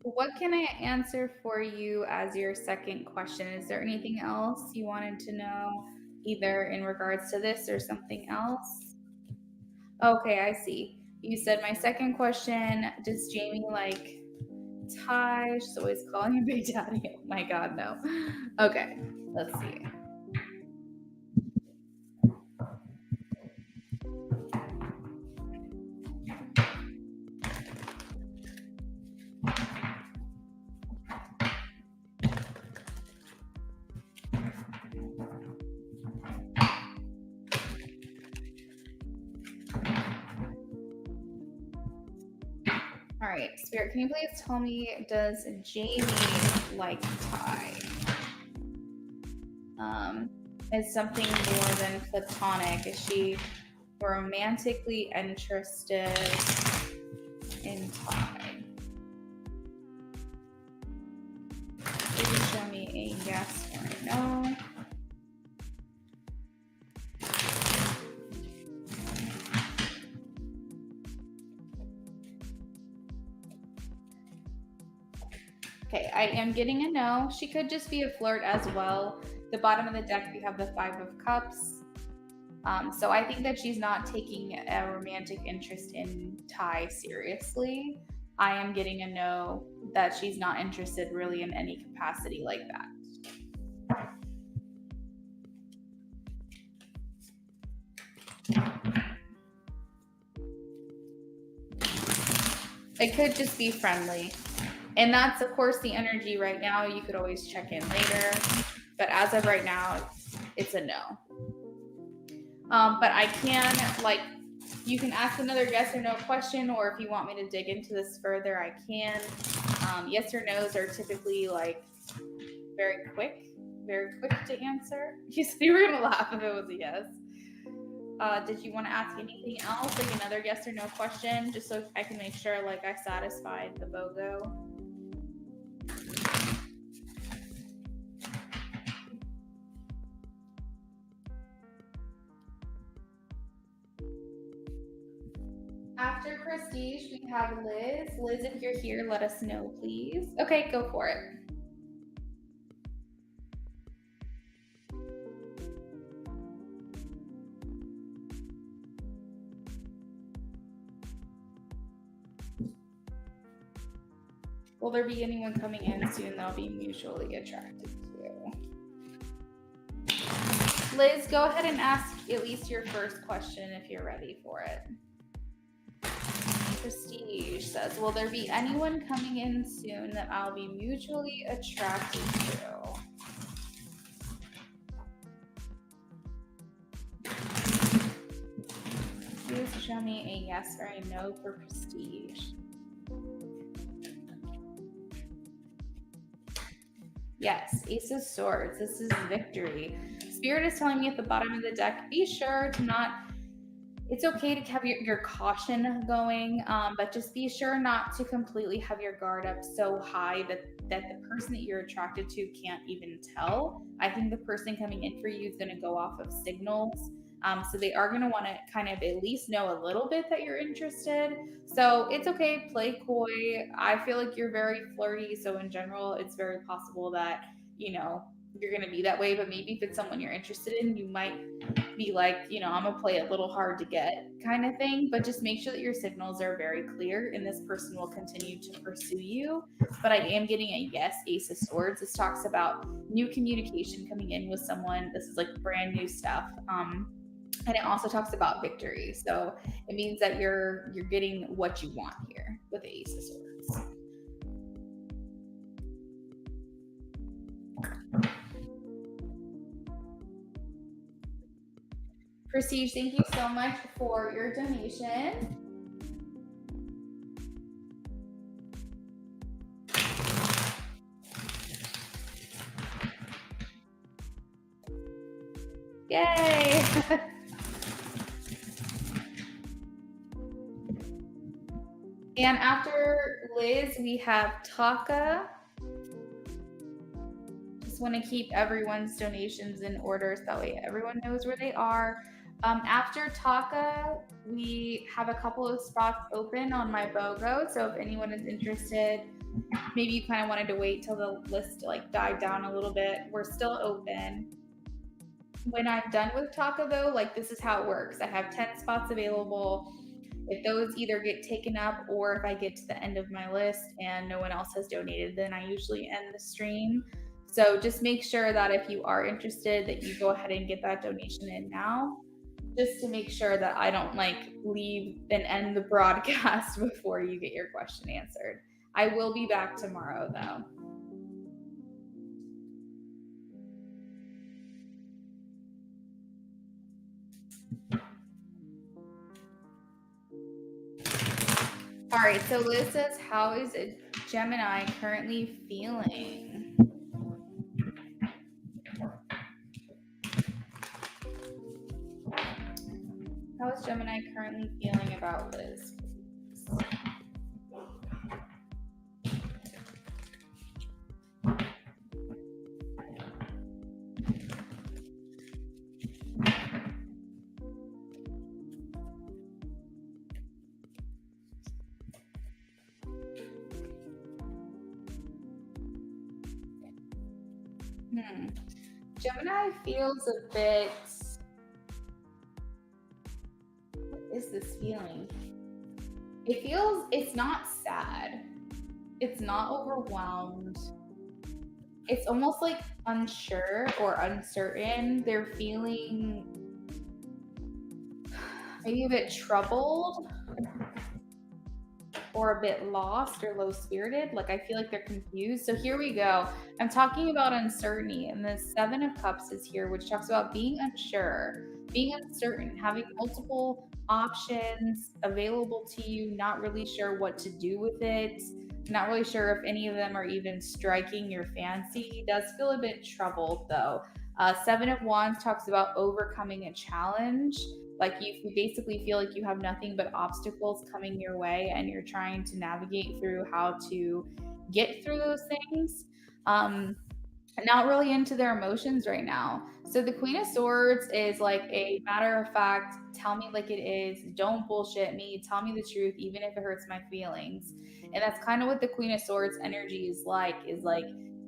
What can I answer for you as your second question? Is there anything else you wanted to know, either in regards to this or something else? Okay, I see. You said my second question, does Jamie like Ty? She's always calling him Big Daddy. Oh my God, no. Okay, let's see. All right, Spirit, can you please tell me, does Jamie like Ty? Is something more than platonic? Is she romantically interested in Ty? Please show me a yes or a no. Okay, I am getting a no. She could just be a flirt as well. The bottom of the deck, we have the Five of Cups. So I think that she's not taking a romantic interest in Ty seriously. I am getting a no, that she's not interested really in any capacity like that. It could just be friendly. And that's, of course, the energy right now. You could always check in later. But as of right now, it's a no. But I can, like, you can ask another yes or no question, or if you want me to dig into this further, I can. Yes or no's are typically, like, very quick to answer. You were going to laugh if it was a yes. Did you want to ask anything else, like another yes or no question, just so I can make sure, like, I satisfied the BOGO? After Prestige, we have Liz. Liz, if you're here, let us know, please. Okay, go for it. Will there be anyone coming in soon they'll be mutually attracted to? Liz, go ahead and ask at least your first question if you're ready for it. Prestige says, will there be anyone coming in soon that I'll be mutually attracted to? Please show me a yes or a no for Prestige. Yes, Ace of Swords. This is victory. Spirit is telling me at the bottom of the deck, be sure to not, it's okay to have your caution going, but just be sure not to completely have your guard up so high that the person that you're attracted to can't even tell. I think the person coming in for you is going to go off of signals. So they are going to want to kind of at least know a little bit that you're interested. So it's okay, play coy. I feel like you're very flirty. So in general, it's very possible that, you know, you're going to be that way. But maybe if it's someone you're interested in, you might be like, you know, I'm going to play a little hard to get kind of thing. But just make sure that your signals are very clear and this person will continue to pursue you. But I am getting a yes, Ace of Swords. This talks about new communication coming in with someone. This is like brand new stuff. And it also talks about victory. So it means that you're getting what you want here with the Ace of Swords. Prestige, thank you so much for your donation. Yay! And after Liz, we have Taka. Just want to keep everyone's donations in order so that way everyone knows where they are. After Taka, we have a couple of spots open on my BOGO. So if anyone is interested, maybe you kind of wanted to wait till the list like died down a little bit. We're still open. When I'm done with Taka though, like this is how it works. I have 10 spots available. If those either get taken up or if I get to the end of my list and no one else has donated, then I usually end the stream. So just make sure that if you are interested that you go ahead and get that donation in now, just to make sure that I don't like leave and end the broadcast before you get your question answered. I will be back tomorrow though. All right, so Liz says, how is a Gemini currently feeling? How is Gemini currently feeling about Liz? Gemini feels a bit. What is this feeling? It feels, it's not sad. It's not overwhelmed. It's almost like unsure or uncertain. They're feeling maybe a bit troubled or a bit lost or low-spirited. Like, I feel like they're confused. So here we go. I'm talking about uncertainty, and the Seven of Cups is here, which talks about being unsure, being uncertain, having multiple options available to you, not really sure what to do with it, not really sure if any of them are even striking your fancy. He does feel a bit troubled, though. Seven of Wands talks about overcoming a challenge. Like, you basically feel like you have nothing but obstacles coming your way, and you're trying to navigate through how to get through those things. Not really into their emotions right now. So the Queen of Swords is like a matter of fact, tell me like it is, don't bullshit me, tell me the truth, even if it hurts my feelings. And that's kind of what the Queen of Swords energy is like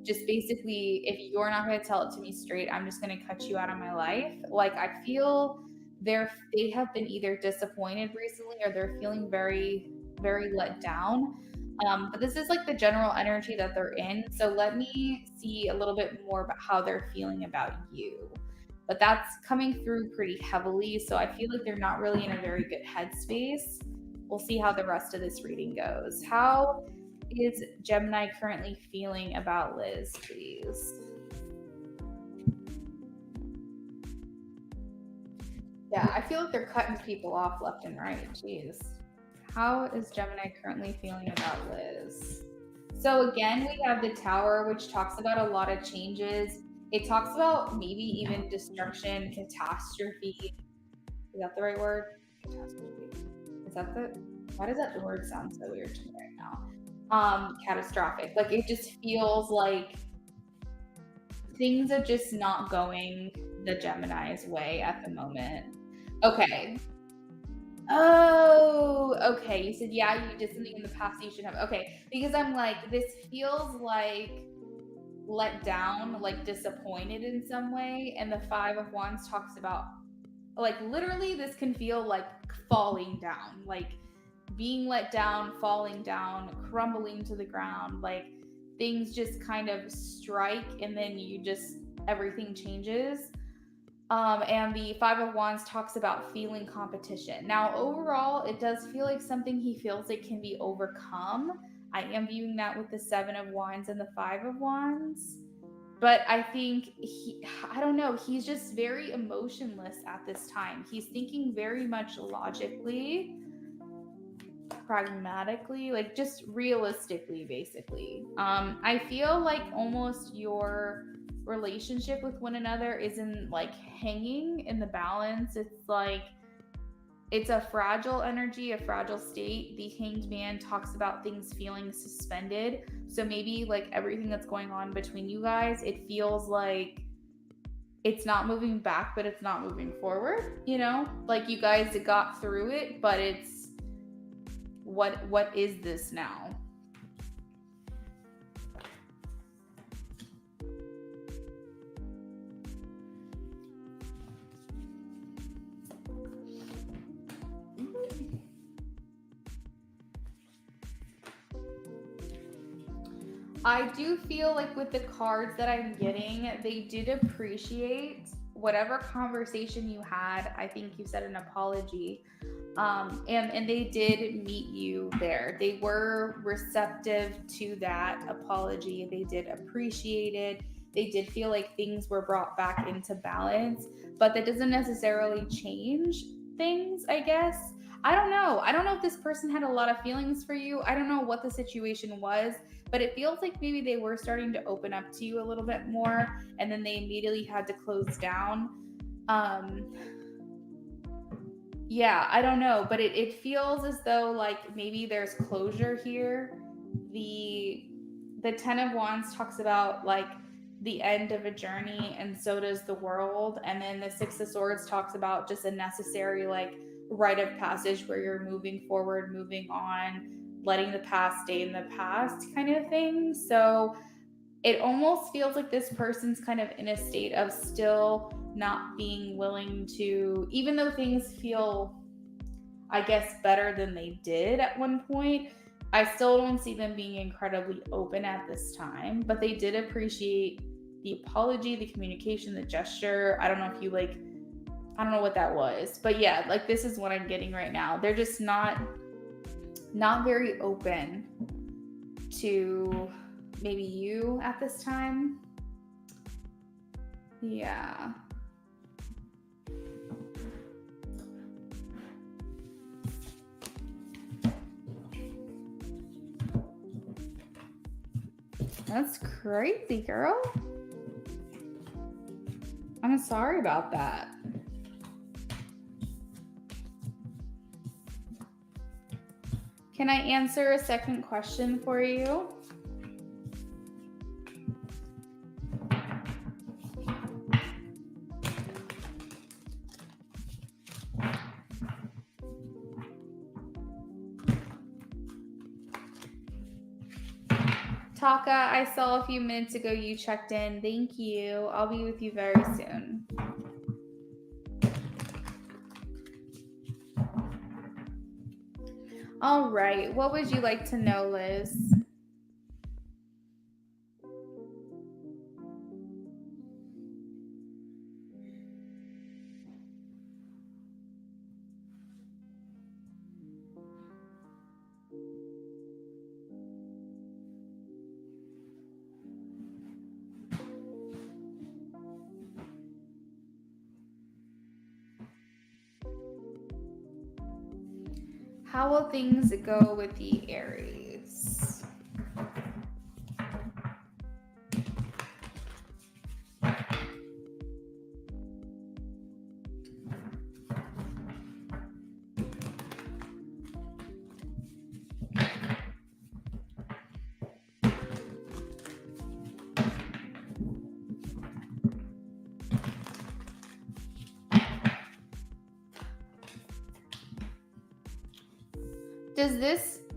just basically, if you're not going to tell it to me straight, I'm just going to cut you out of my life. Like, I feel they have been either disappointed recently, or they're feeling very, very let down. But this is like the general energy that they're in. So let me see a little bit more about how they're feeling about you. But that's coming through pretty heavily. So I feel like they're not really in a very good headspace. We'll see how the rest of this reading goes. How is Gemini currently feeling about Liz, please? Yeah, I feel like they're cutting people off left and right. Jeez. How is Gemini currently feeling about Liz? So again, we have the Tower, which talks about a lot of changes. It talks about maybe even destruction, catastrophe. Is that the right word? Catastrophe. Is that the? Why does that word sound so weird to me right now? Catastrophic. Like, it just feels like things are just not going the Gemini's way at the moment. Okay. Oh, okay. You said, yeah, you did something in the past you should have. Okay. Because I'm like, this feels like let down, like disappointed in some way. And the Five of Wands talks about, like, literally, this can feel like falling down, like being let down, falling down, crumbling to the ground. Like, things just kind of strike, and then everything changes. And the Five of Wands talks about feeling competition. Now, overall, it does feel like something he feels it can be overcome. I am viewing that with the Seven of Wands and the Five of Wands. But I think I don't know, he's just very emotionless at this time. He's thinking very much logically, pragmatically, like just realistically, basically. I feel like almost your relationship with one another isn't like hanging in the balance. It's like it's a fragile energy, a fragile state. The Hanged Man talks about things feeling suspended. So maybe like everything that's going on between you guys, it feels like it's not moving back, but it's not moving forward. Like you guys got through it, but it's what is this now? I do feel like with the cards that I'm getting, they did appreciate whatever conversation you had. I think you said an apology. And they did meet you there. They were receptive to that apology. They did appreciate it. They did feel like things were brought back into balance, but that doesn't necessarily change things, I guess. I don't know. I don't know if this person had a lot of feelings for you. I don't know what the situation was, but it feels like maybe they were starting to open up to you a little bit more, and then they immediately had to close down. Yeah, I don't know, but it feels as though like maybe there's closure here. The 10 of Wands talks about like the end of a journey, and so does the world. And then the 6 of Swords talks about just a necessary like rite of passage where you're moving forward, moving on, letting the past stay in the past kind of thing. So it almost feels like this person's kind of in a state of still not being willing to, even though things feel, I guess, better than they did at one point, I still don't see them being incredibly open at this time. But they did appreciate the apology, the communication, the gesture. I don't know if you like, I don't know what that was. But yeah, like this is what I'm getting right now. They're just not very open to maybe you at this time. Yeah. That's crazy, girl. I'm sorry about that. Can I answer a second question for you? Taka, I saw a few minutes ago you checked in. Thank you. I'll be with you very soon. All right. What would you like to know, Liz? How will things go with the Aries?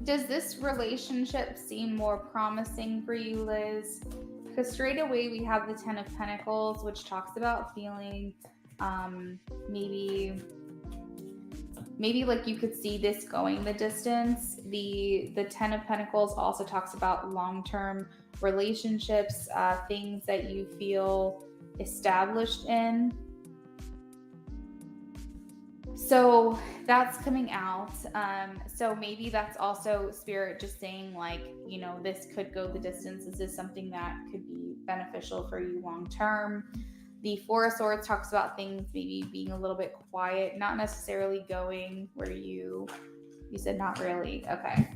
Does this relationship seem more promising for you, Liz? Because straight away we have the 10 of Pentacles, which talks about feeling maybe like you could see this going the distance. The 10 of Pentacles also talks about long-term relationships, things that you feel established in. So that's coming out. So maybe that's also Spirit just saying like, you know, this could go the distance. This is something that could be beneficial for you long term. The 4 of Swords talks about things maybe being a little bit quiet, not necessarily going where you said not really. Okay.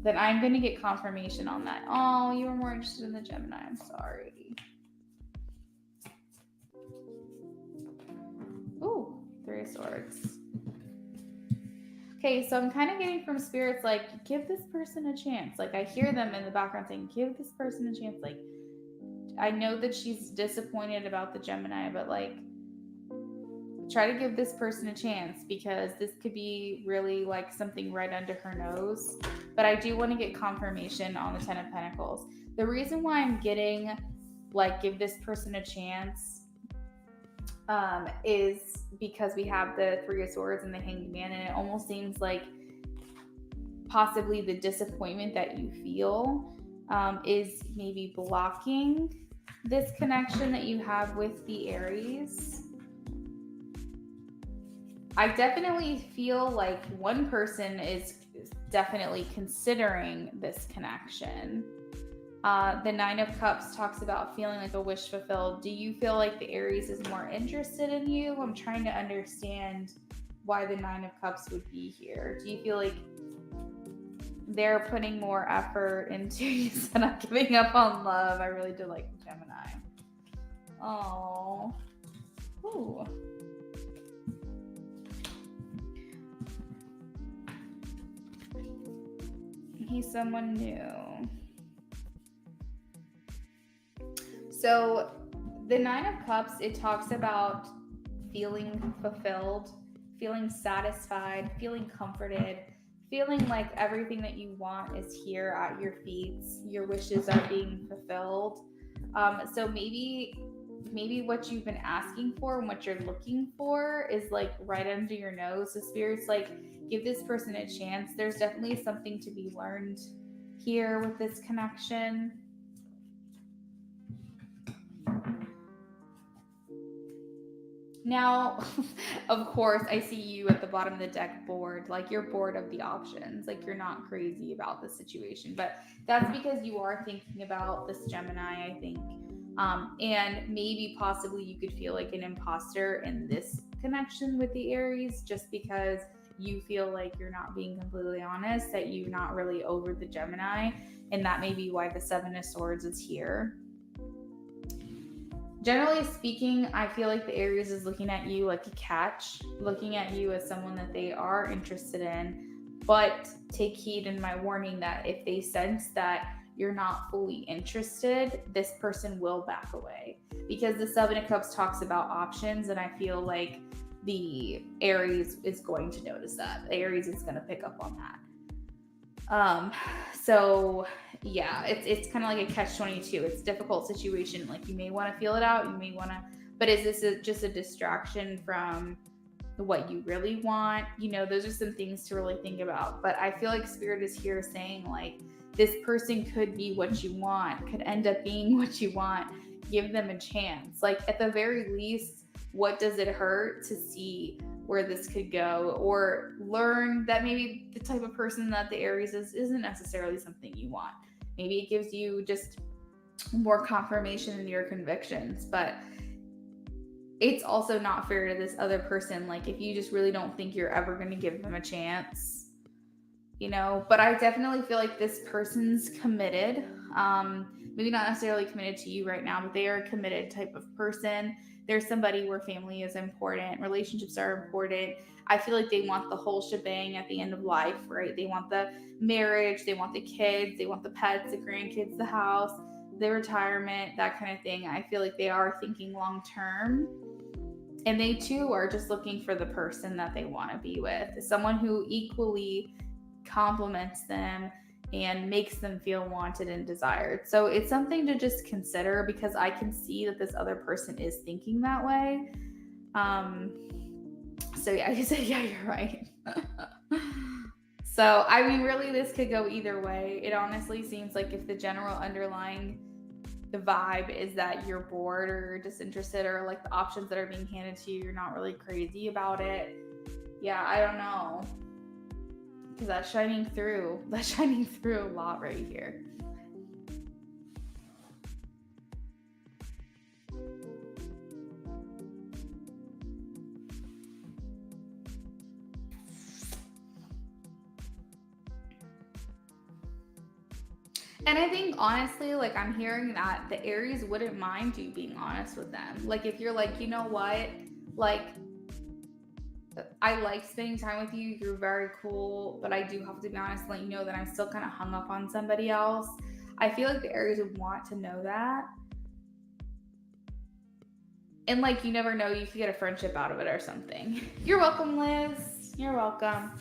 Then I'm going to get confirmation on that. Oh, you were more interested in the Gemini. I'm sorry. Ooh. 3 of Swords. Okay, so I'm kind of getting from spirits like, give this person a chance. Like I hear them in the background saying, give this person a chance. Like I know that she's disappointed about the Gemini, but like try to give this person a chance because this could be really like something right under her nose. But I do want to get confirmation on the 10 of Pentacles. The reason why I'm getting like give this person a chance is because we have the 3 of Swords and the Hanged Man, and it almost seems like possibly the disappointment that you feel is maybe blocking this connection that you have with the Aries. I definitely feel like one person is definitely considering this connection. The Nine of Cups talks about feeling like a wish fulfilled. Do you feel like the Aries is more interested in you? I'm trying to understand why the Nine of Cups would be here. Do you feel like they're putting more effort into you? Said I'm giving up on love. I really do like Gemini. Oh. Ooh. He's someone new. So the Nine of Cups, it talks about feeling fulfilled, feeling satisfied, feeling comforted, feeling like everything that you want is here at your feet. Your wishes are being fulfilled. So maybe what you've been asking for and what you're looking for is like right under your nose. The Spirit's like, give this person a chance. There's definitely something to be learned here with this connection. Now, of course, I see you at the bottom of the deck bored. Like you're bored of the options. Like you're not crazy about the situation. But that's because you are thinking about this Gemini, I think. And maybe possibly you could feel like an imposter in this connection with the Aries just because you feel like you're not being completely honest, that you're not really over the Gemini. And that may be why the Seven of Swords is here. Generally speaking, I feel like the Aries is looking at you like a catch, looking at you as someone that they are interested in, but take heed in my warning that if they sense that you're not fully interested, this person will back away. Because the Seven of Cups talks about options, and I feel like the Aries is going to notice that. The Aries is going to pick up on that. So yeah, it's kind of like a catch-22. It's a difficult situation. Like you may want to feel it out, you may want to, but is this just a distraction from what you really want? You know, those are some things to really think about. But I feel like Spirit is here saying like this person could be what you want, could end up being what you want. Give them a chance. Like at the very least, what does it hurt to see where this could go, or learn that maybe the type of person that the Aries is isn't necessarily something you want. Maybe it gives you just more confirmation in your convictions, but it's also not fair to this other person. Like if you just really don't think you're ever going to give them a chance, you know. But I definitely feel like this person's committed. Maybe not necessarily committed to you right now, but they are a committed type of person. There's somebody where family is important, relationships are important. I feel like they want the whole shebang at the end of life, right? They want the marriage, they want the kids, they want the pets, the grandkids, the house, the retirement, that kind of thing. I feel like they are thinking long term. And they too are just looking for the person that they want to be with, someone who equally compliments them and makes them feel wanted and desired. So it's something to just consider, because I can see that this other person is thinking that way. So yeah, you said, yeah, you're right. So, I mean, really this could go either way. It honestly seems like if the general underlying the vibe is that you're bored or you're disinterested, or like the options that are being handed to you, you're not really crazy about it. Yeah, I don't know. Because that's shining through a lot right here. And I think honestly, like I'm hearing that the Aries wouldn't mind you being honest with them. Like if you're like, you know what, like I like spending time with you, you're very cool, but I do have to be honest and let you know that I'm still kind of hung up on somebody else. I feel like the Aries would want to know that. And like you never know, you could get a friendship out of it or something. You're welcome, Liz. You're welcome.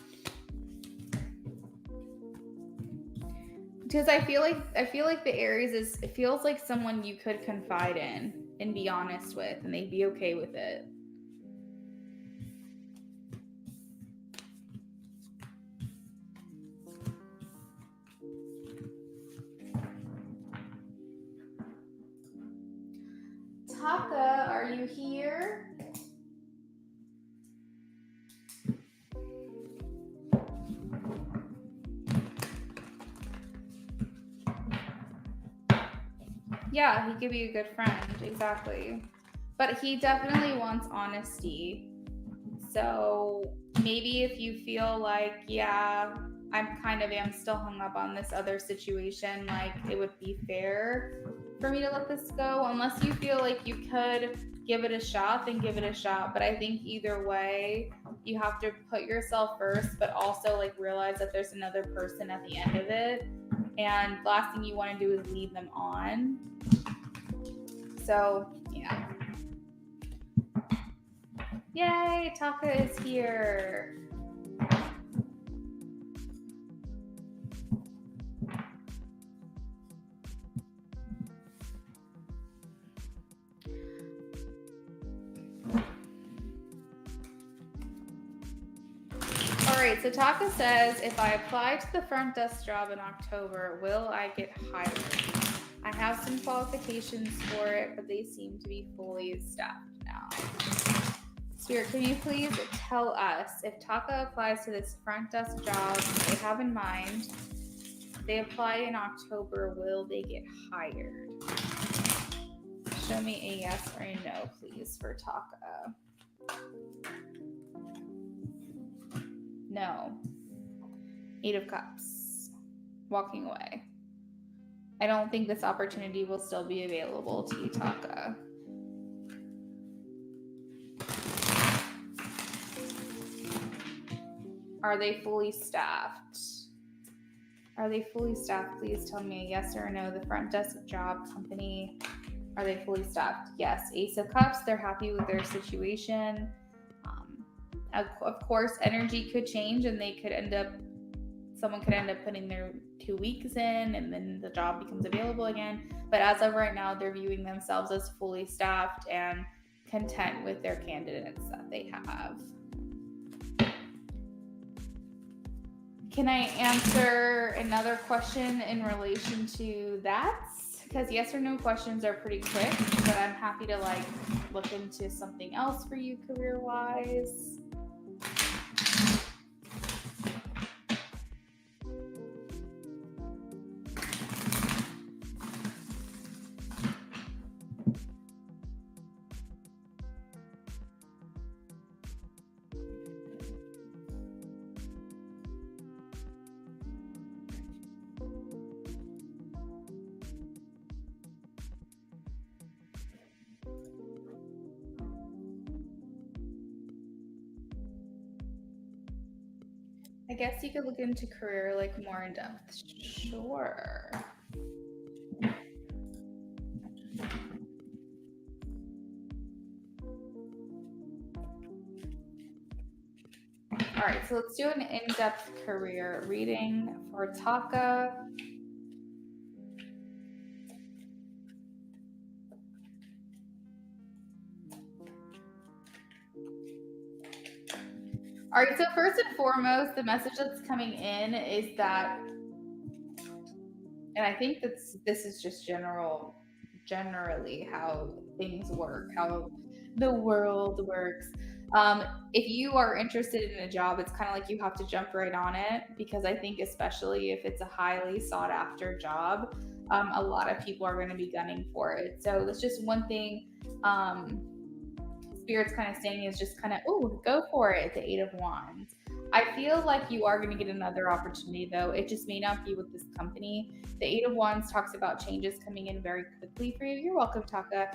Because I feel like the Aries it feels like someone you could confide in and be honest with, and they'd be okay with it. Taka, are you here? Yeah, he could be a good friend, exactly. But he definitely wants honesty. So maybe if you feel like, yeah, am still hung up on this other situation, like it would be fair for me to let this go. Unless you feel like you could give it a shot, then give it a shot. But I think either way, you have to put yourself first, but also like realize that there's another person at the end of it. And the last thing you want to do is lead them on. So, yeah. Yay, Taka is here. All right, so Taka says, if I apply to the front desk job in October, will I get hired? I have some qualifications for it, but they seem to be fully staffed now. Spirit, can you please tell us if Taka applies to this front desk job they have in mind, they apply in October, will they get hired? Show me a yes or a no, please, for Taka. No. 8 of Cups. Walking away. I don't think this opportunity will still be available to you, Taka. Are they fully staffed? Are they fully staffed? Please tell me a yes or a no. The front desk job company, are they fully staffed? Yes. Ace of Cups, they're happy with their situation. Of course, energy could change and someone could end up putting their 2 weeks in and then the job becomes available again. But as of right now, they're viewing themselves as fully staffed and content with their candidates that they have. Can I answer another question in relation to that? Because yes or no questions are pretty quick, but I'm happy to look into something else for you career-wise. I guess you could look into career more in depth. Sure. All right, so let's do an in-depth career reading for Taka. All right, so first and foremost, the message that's coming in is that, and I think this is just generally how things work, how the world works. If you are interested in a job, it's kind of like you have to jump right on it, because I think especially if it's a highly sought after job, a lot of people are going to be gunning for it. So that's just one thing. Spirit's kind of saying is just kind of, oh, go for it, the 8 of Wands. I feel like you are going to get another opportunity, though. It just may not be with this company. The 8 of Wands talks about changes coming in very quickly for you. You're welcome, Taka.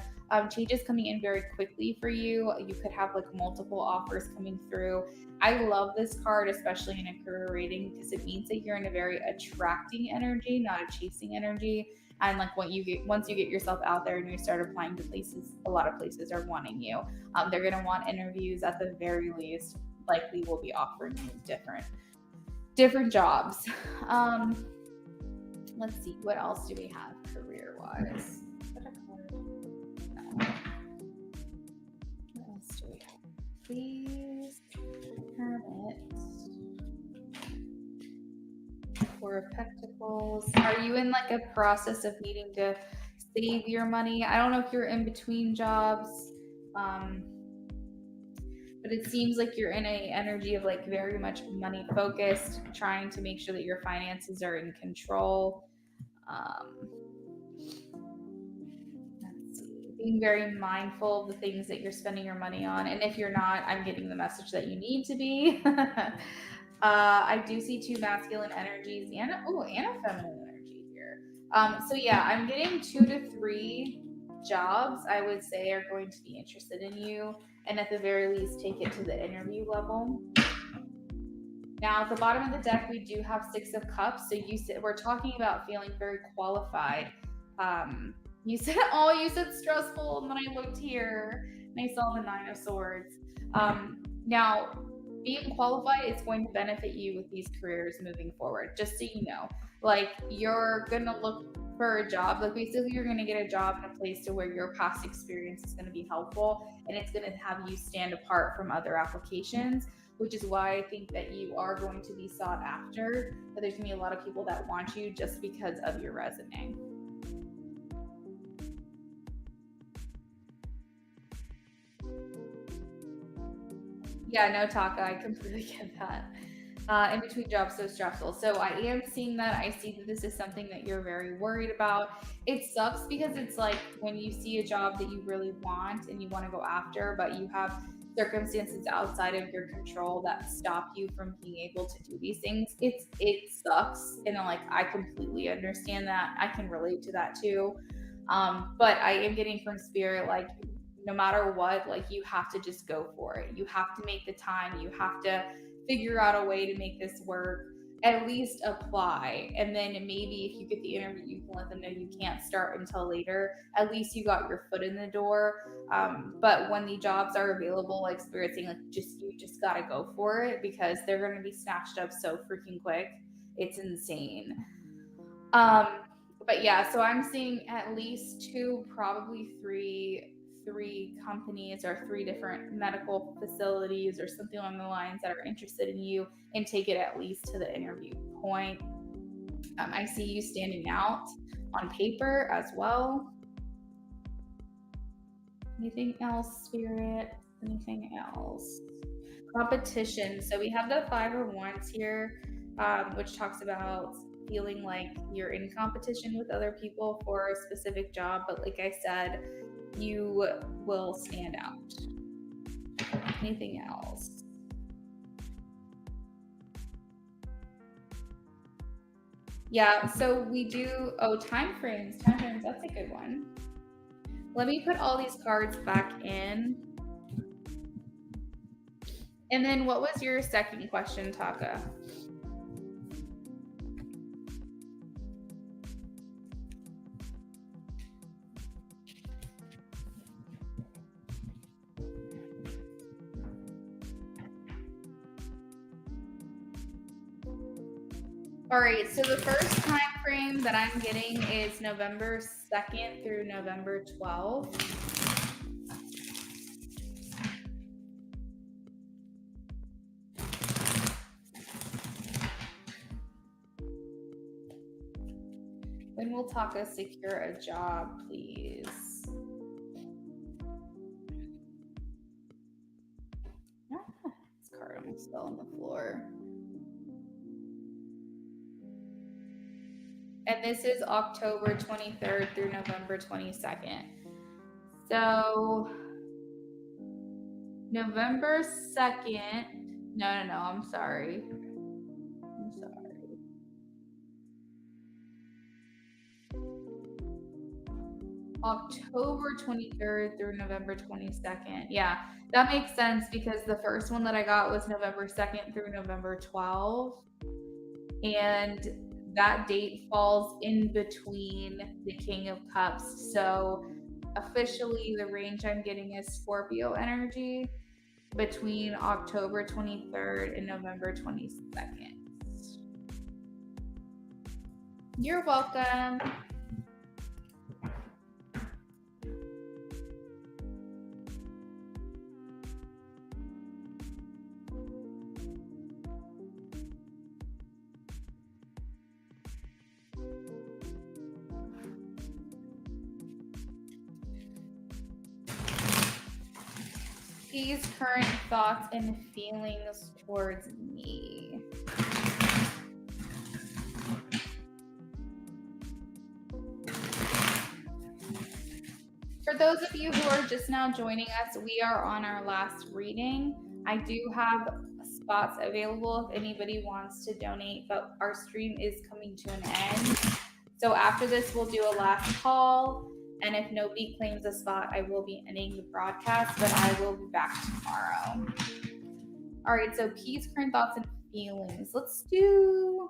Changes coming in very quickly for you. You could have multiple offers coming through. I love this card, especially in a career rating, because it means that you're in a very attracting energy, not a chasing energy. And once you get yourself out there and you start applying to places, a lot of places are wanting you. They're going to want interviews at the very least. Likely will be offering you different jobs. Let's see, what else do we have career wise? What else do we have? Please, Hermit. Four of Pentacles. Are you in a process of needing to save your money? I don't know if you're in between jobs. But it seems like you're in a energy of very much money focused, trying to make sure that your finances are in control. being very mindful of the things that you're spending your money on. And if you're not, I'm getting the message that you need to be. I do see 2 masculine energies and a feminine energy here. So yeah, I'm getting 2 to 3 jobs I would say are going to be interested in you, and at the very least take it to the interview level. Now at the bottom of the deck we do have 6 of Cups, so we're talking about feeling very qualified. You said stressful, and then I looked here and I saw the 9 of Swords. Now being qualified is going to benefit you with these careers moving forward, just so you know. Like, you're gonna look for a job, like basically you're gonna get a job in a place to where your past experience is gonna be helpful, and it's gonna have you stand apart from other applications, which is why I think that you are going to be sought after, but there's gonna be a lot of people that want you just because of your resume. Yeah, no, Taka, I completely get that. In between jobs, so stressful. So I am seeing that. I see that this is something that you're very worried about. It sucks because it's like when you see a job that you really want and you want to go after, but you have circumstances outside of your control that stop you from being able to do these things. It sucks, and like I completely understand that. I can relate to that too. But I am getting from spirit, like, no matter what, like, you have to just go for it. You have to make the time. You have to figure out a way to make this work. At least apply, and then maybe if you get the interview, you can let them know you can't start until later. At least you got your foot in the door. But when the jobs are available, like Spirit's saying, like, you just gotta go for it, because they're gonna be snatched up so freaking quick. It's insane. But yeah, so I'm seeing at least 2, probably 3 companies or 3 different medical facilities or something along the lines that are interested in you and take it at least to the interview point. I see you standing out on paper as well. Anything else, Spirit? Anything else? Competition. So we have the 5 of Wands here, which talks about feeling like you're in competition with other people for a specific job, but like I said, you will stand out. Anything else? Yeah, so we do, time frames, that's a good one. Let me put all these cards back in. And then what was your second question, Taka? All right, so the first time frame that I'm getting is November 2nd through November 12th. When will Taka secure a job, please? This card almost fell on the floor. And this is October 23rd through November 22nd. So November 2nd, no, I'm sorry. October 23rd through November 22nd. Yeah, that makes sense, because the first one that I got was November 2nd through November 12th. And that date falls in between the King of Cups. So officially the range I'm getting is Scorpio energy between October 23rd and November 22nd. You're welcome. These current thoughts and feelings towards me. For For those of you who are just now joining us, we are on our last reading. I do have spots available if anybody wants to donate, but our stream is coming to an end. So after this, we'll do a last call. And if nobody claims a spot, I will be ending the broadcast, but I will be back tomorrow. All right, so peace, current thoughts, and feelings. Let's do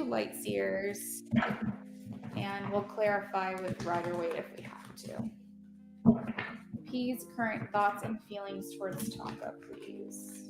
light seers, and we'll clarify with Rider Waite if we have to. Peace, current thoughts, and feelings towards Taka, please.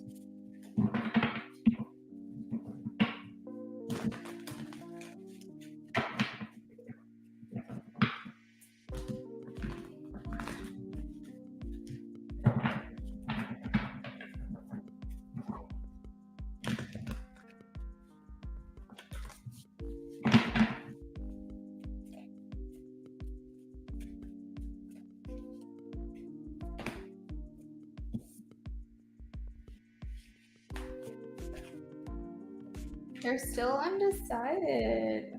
They're still undecided.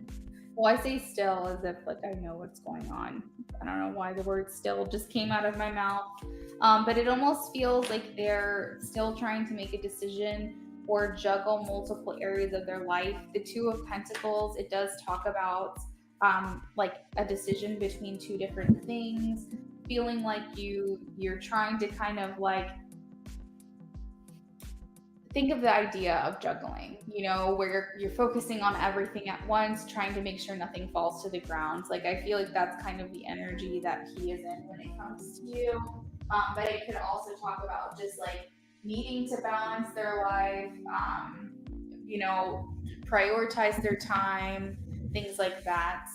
Well, I say still as if like I know what's going on. I don't know why the word still just came out of my mouth. But it almost feels like they're still trying to make a decision or juggle multiple areas of their life. The Two of Pentacles, it does talk about like a decision between two different things, feeling like you're trying to kind of like think of the idea of juggling, where you're focusing on everything at once, trying to make sure nothing falls to the ground. Like, I feel like that's kind of the energy that he is in when it comes to you. But it could also talk about just like needing to balance their life, prioritize their time, things like that.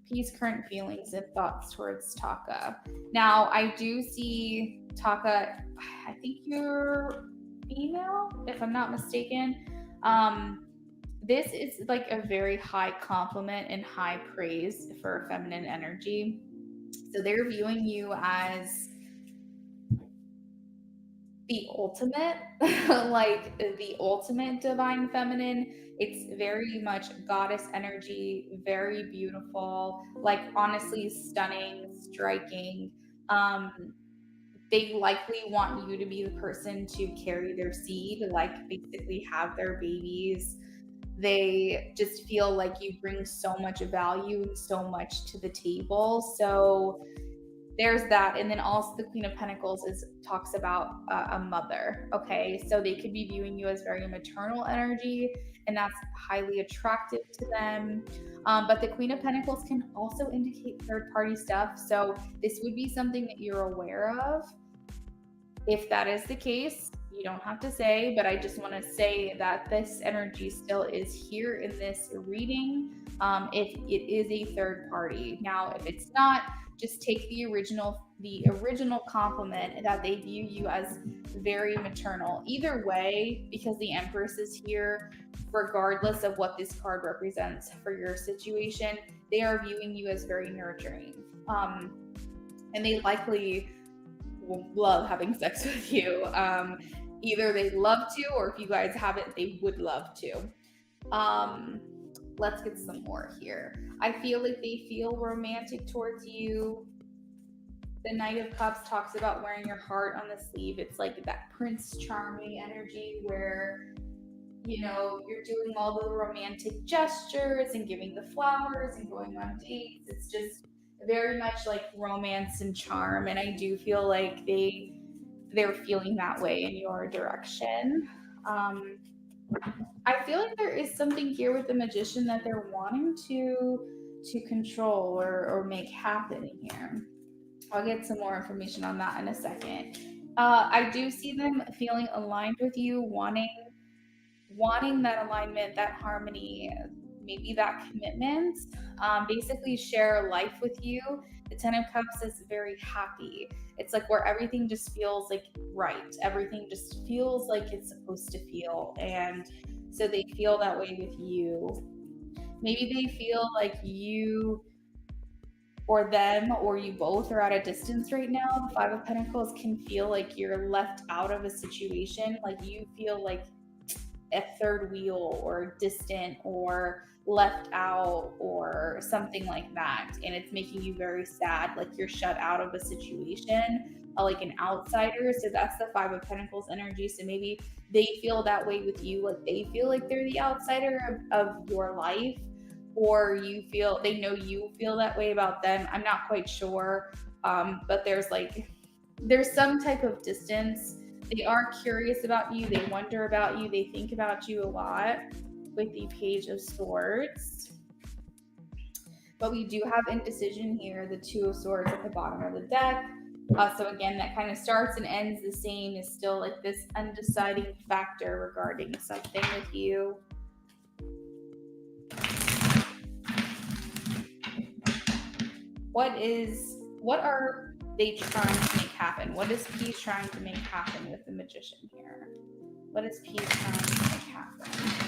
Peace, current feelings, and thoughts towards Taka. Now, I do see Taka, I think you're female, if I'm not mistaken. This is like a very high compliment and high praise for feminine energy. So they're viewing you as the ultimate, like the ultimate divine feminine. It's very much goddess energy, very beautiful, like honestly stunning, striking. They likely want you to be the person to carry their seed, like basically have their babies. They just feel like you bring so much value and so much to the table. So there's that. And then also the Queen of Pentacles talks about a mother. Okay, so they could be viewing you as very maternal energy, and that's highly attractive to them. But the Queen of Pentacles can also indicate third party stuff. So this would be something that you're aware of. If that is the case, you don't have to say, but I just want to say that this energy still is here in this reading. If it is a third party. Now, if it's not, just take the original compliment that they view you as very maternal. Either way, because the Empress is here, regardless of what this card represents for your situation, they are viewing you as very nurturing. And they likely will love having sex with you. Either they love to, or if you guys haven't, they would love to. Let's get some more here. I feel like they feel romantic towards you. The Knight of Cups talks about wearing your heart on the sleeve. It's like that Prince Charming energy where, you're doing all the romantic gestures and giving the flowers and going on dates. It's just very much like romance and charm. And I do feel like they're feeling that way in your direction. I feel like there is something here with the Magician that they're wanting to control or make happen here. I'll get some more information on that in a second. I do see them feeling aligned with you, wanting that alignment, that harmony, maybe that commitment, basically share life with you. The Ten of Cups is very happy. It's like where everything just feels like right. Everything just feels like it's supposed to feel. And so they feel that way with you. Maybe they feel like you or them or you both are at a distance right now. The Five of Pentacles can feel like you're left out of a situation. Like you feel like a third wheel or distant or left out or something like that, and it's making you very sad, like you're shut out of a situation, like an outsider. So that's the Five of Pentacles energy. So maybe they feel that way with you, like they feel like they're the outsider of your life, or you feel they know you feel that way about them. I'm not quite sure, but there's some type of distance. They are curious about you, they wonder about you, they think about you a lot with the Page of Swords. But we do have indecision here, the Two of Swords at the bottom of the deck. So again, that kind of starts and ends the same, is still like this undeciding factor regarding something with you. What are they trying to make happen? What is Peace trying to make happen with the Magician here? What is Peace trying to make happen?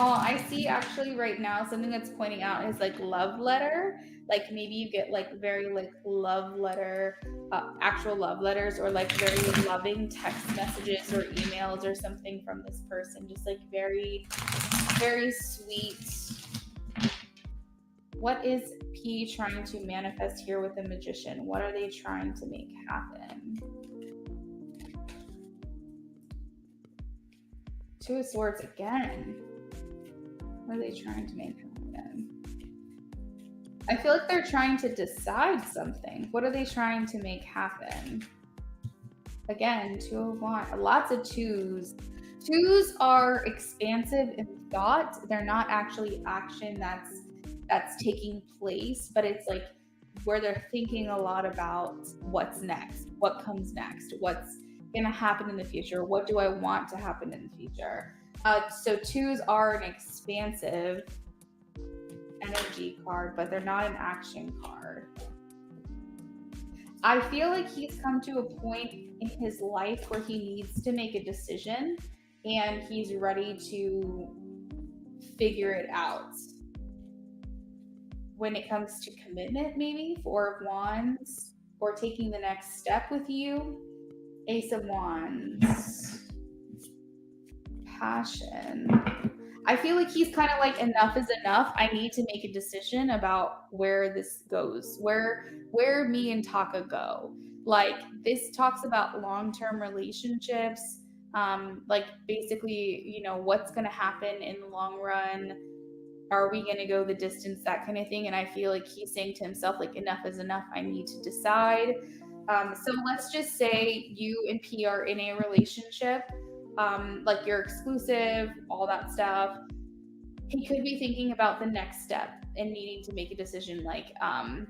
Oh, I see actually right now something that's pointing out is like love letter. Like maybe you get like very like love letter, actual love letters, or like very loving text messages or emails or something from this person. Just like very, very sweet. What is P trying to manifest here with the Magician? What are they trying to make happen? Two of Swords again. What are they trying to make happen? I feel like they're trying to decide something. What are they trying to make happen? Again, Two of Wands, lots of twos. Twos are expansive in thought. They're not actually action that's taking place, but it's like where they're thinking a lot about what's next, what comes next, what's gonna happen in the future, what do I want to happen in the future. So twos are an expansive energy card, but they're not an action card. I feel like he's come to a point in his life where he needs to make a decision and he's ready to figure it out. When it comes to commitment, maybe Four of Wands, or taking the next step with you, Ace of Wands, passion. I feel like he's kind of like, enough is enough. I need to make a decision about where this goes, where me and Taka go. Like this talks about long-term relationships, like basically, you know, what's going to happen in the long run. Are we going to go the distance, that kind of thing. And I feel like he's saying to himself, like, enough is enough. I need to decide. So let's just say you and P are in a relationship, like you're exclusive, all that stuff. He could be thinking about the next step and needing to make a decision. Like,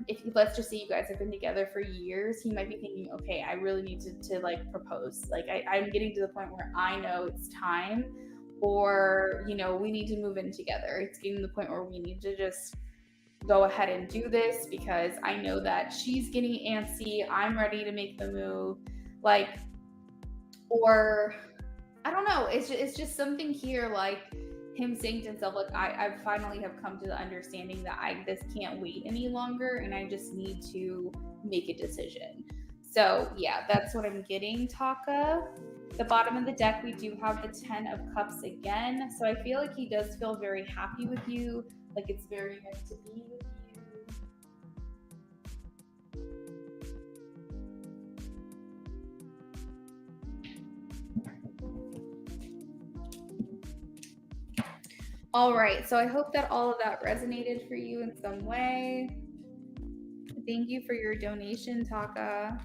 if let's just say you guys have been together for years, he might be thinking, okay, I really need to like propose. Like, I'm getting to the point where I know it's time, or, you know, we need to move in together. It's getting to the point where we need to just go ahead and do this because I know that she's getting antsy. I'm ready to make the move. Like, or I don't know. It's just something here, like him saying to himself, like, I finally have come to the understanding that this can't wait any longer and I just need to make a decision. So yeah, that's what I'm getting, Taka. The bottom of the deck, we do have the Ten of Cups again. So I feel like he does feel very happy with you, like it's very meant to be with you. All right, so I hope that all of that resonated for you in some way. Thank you for your donation, Taka.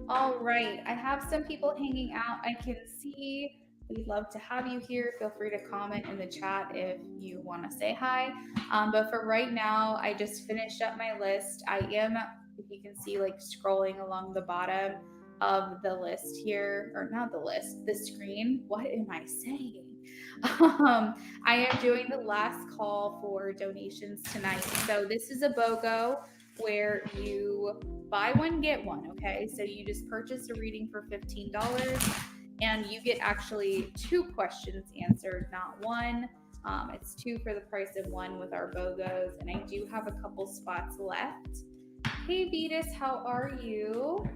All right, I have some people hanging out. I can see. We'd love to have you here. Feel free to comment in the chat if you want to say hi. But for right now, I just finished up my list. I am, if you can see, like scrolling along the bottom of the list here, or not the list, the screen. What am I saying? I am doing the last call for donations tonight. So this is a BOGO. where you buy one, get one, okay? So you just purchase a reading for $15 and you get actually 2 questions answered, not one. It's 2 for the price of 1 with our BOGOs, and I do have a couple spots left. Hey Vetus, how are you?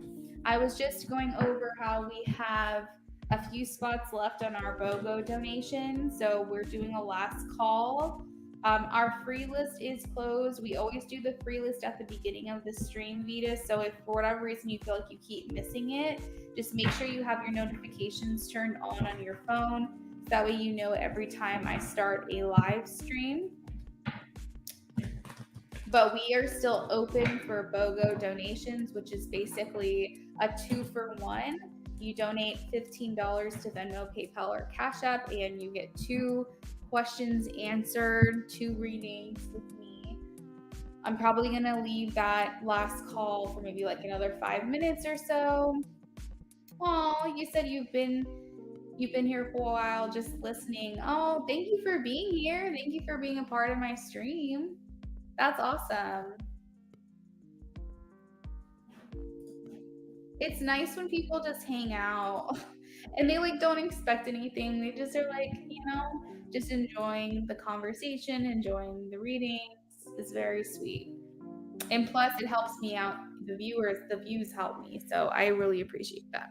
I was just going over how we have a few spots left on our BOGO donation, so we're doing a last call. Our free list is closed. We always do the free list at the beginning of the stream, Vetus. So if for whatever reason you feel like you keep missing it, just make sure you have your notifications turned on your phone. So that way you know every time I start a live stream. But we are still open for BOGO donations, which is basically a 2-for-1. You donate $15 to Venmo, PayPal, or Cash App, and you get 2 questions answered, 2 readings with me. I'm probably going to leave that last call for maybe like another 5 minutes or so. Oh, you said you've been here for a while just listening. Oh, thank you for being here. Thank you for being a part of my stream. That's awesome. It's nice when people just hang out and they like don't expect anything. They just are like, just enjoying the conversation, enjoying the readings. It's very sweet. And plus it helps me out. The views help me. So I really appreciate that.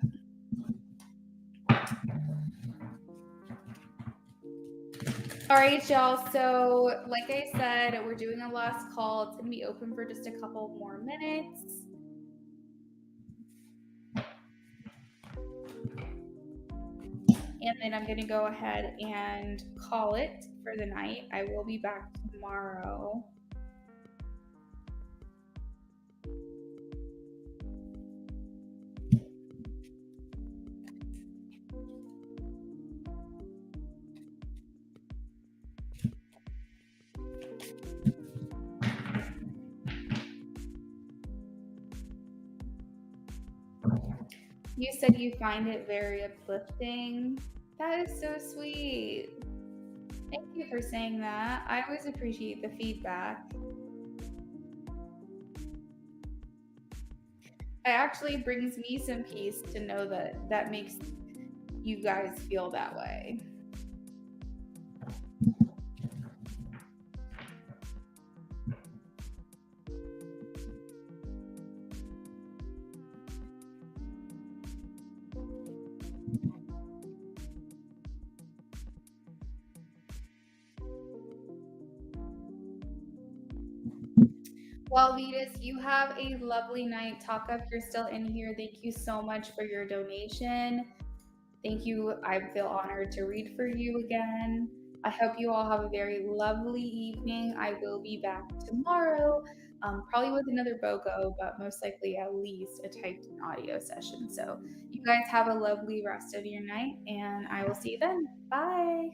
All right, y'all. So like I said, we're doing a last call. It's going to be open for just a couple more minutes. And then I'm going to go ahead and call it for the night. I will be back tomorrow. You said you find it very uplifting. That is so sweet. Thank you for saying that. I always appreciate the feedback. It actually brings me some peace to know that makes you guys feel that way. Well, Vetus, you have a lovely night. Taka, if you're still in here, thank you so much for your donation. Thank you. I feel honored to read for you again. I hope you all have a very lovely evening. I will be back tomorrow, probably with another BOGO, but most likely at least a typed in audio session. So you guys have a lovely rest of your night, and I will see you then. Bye.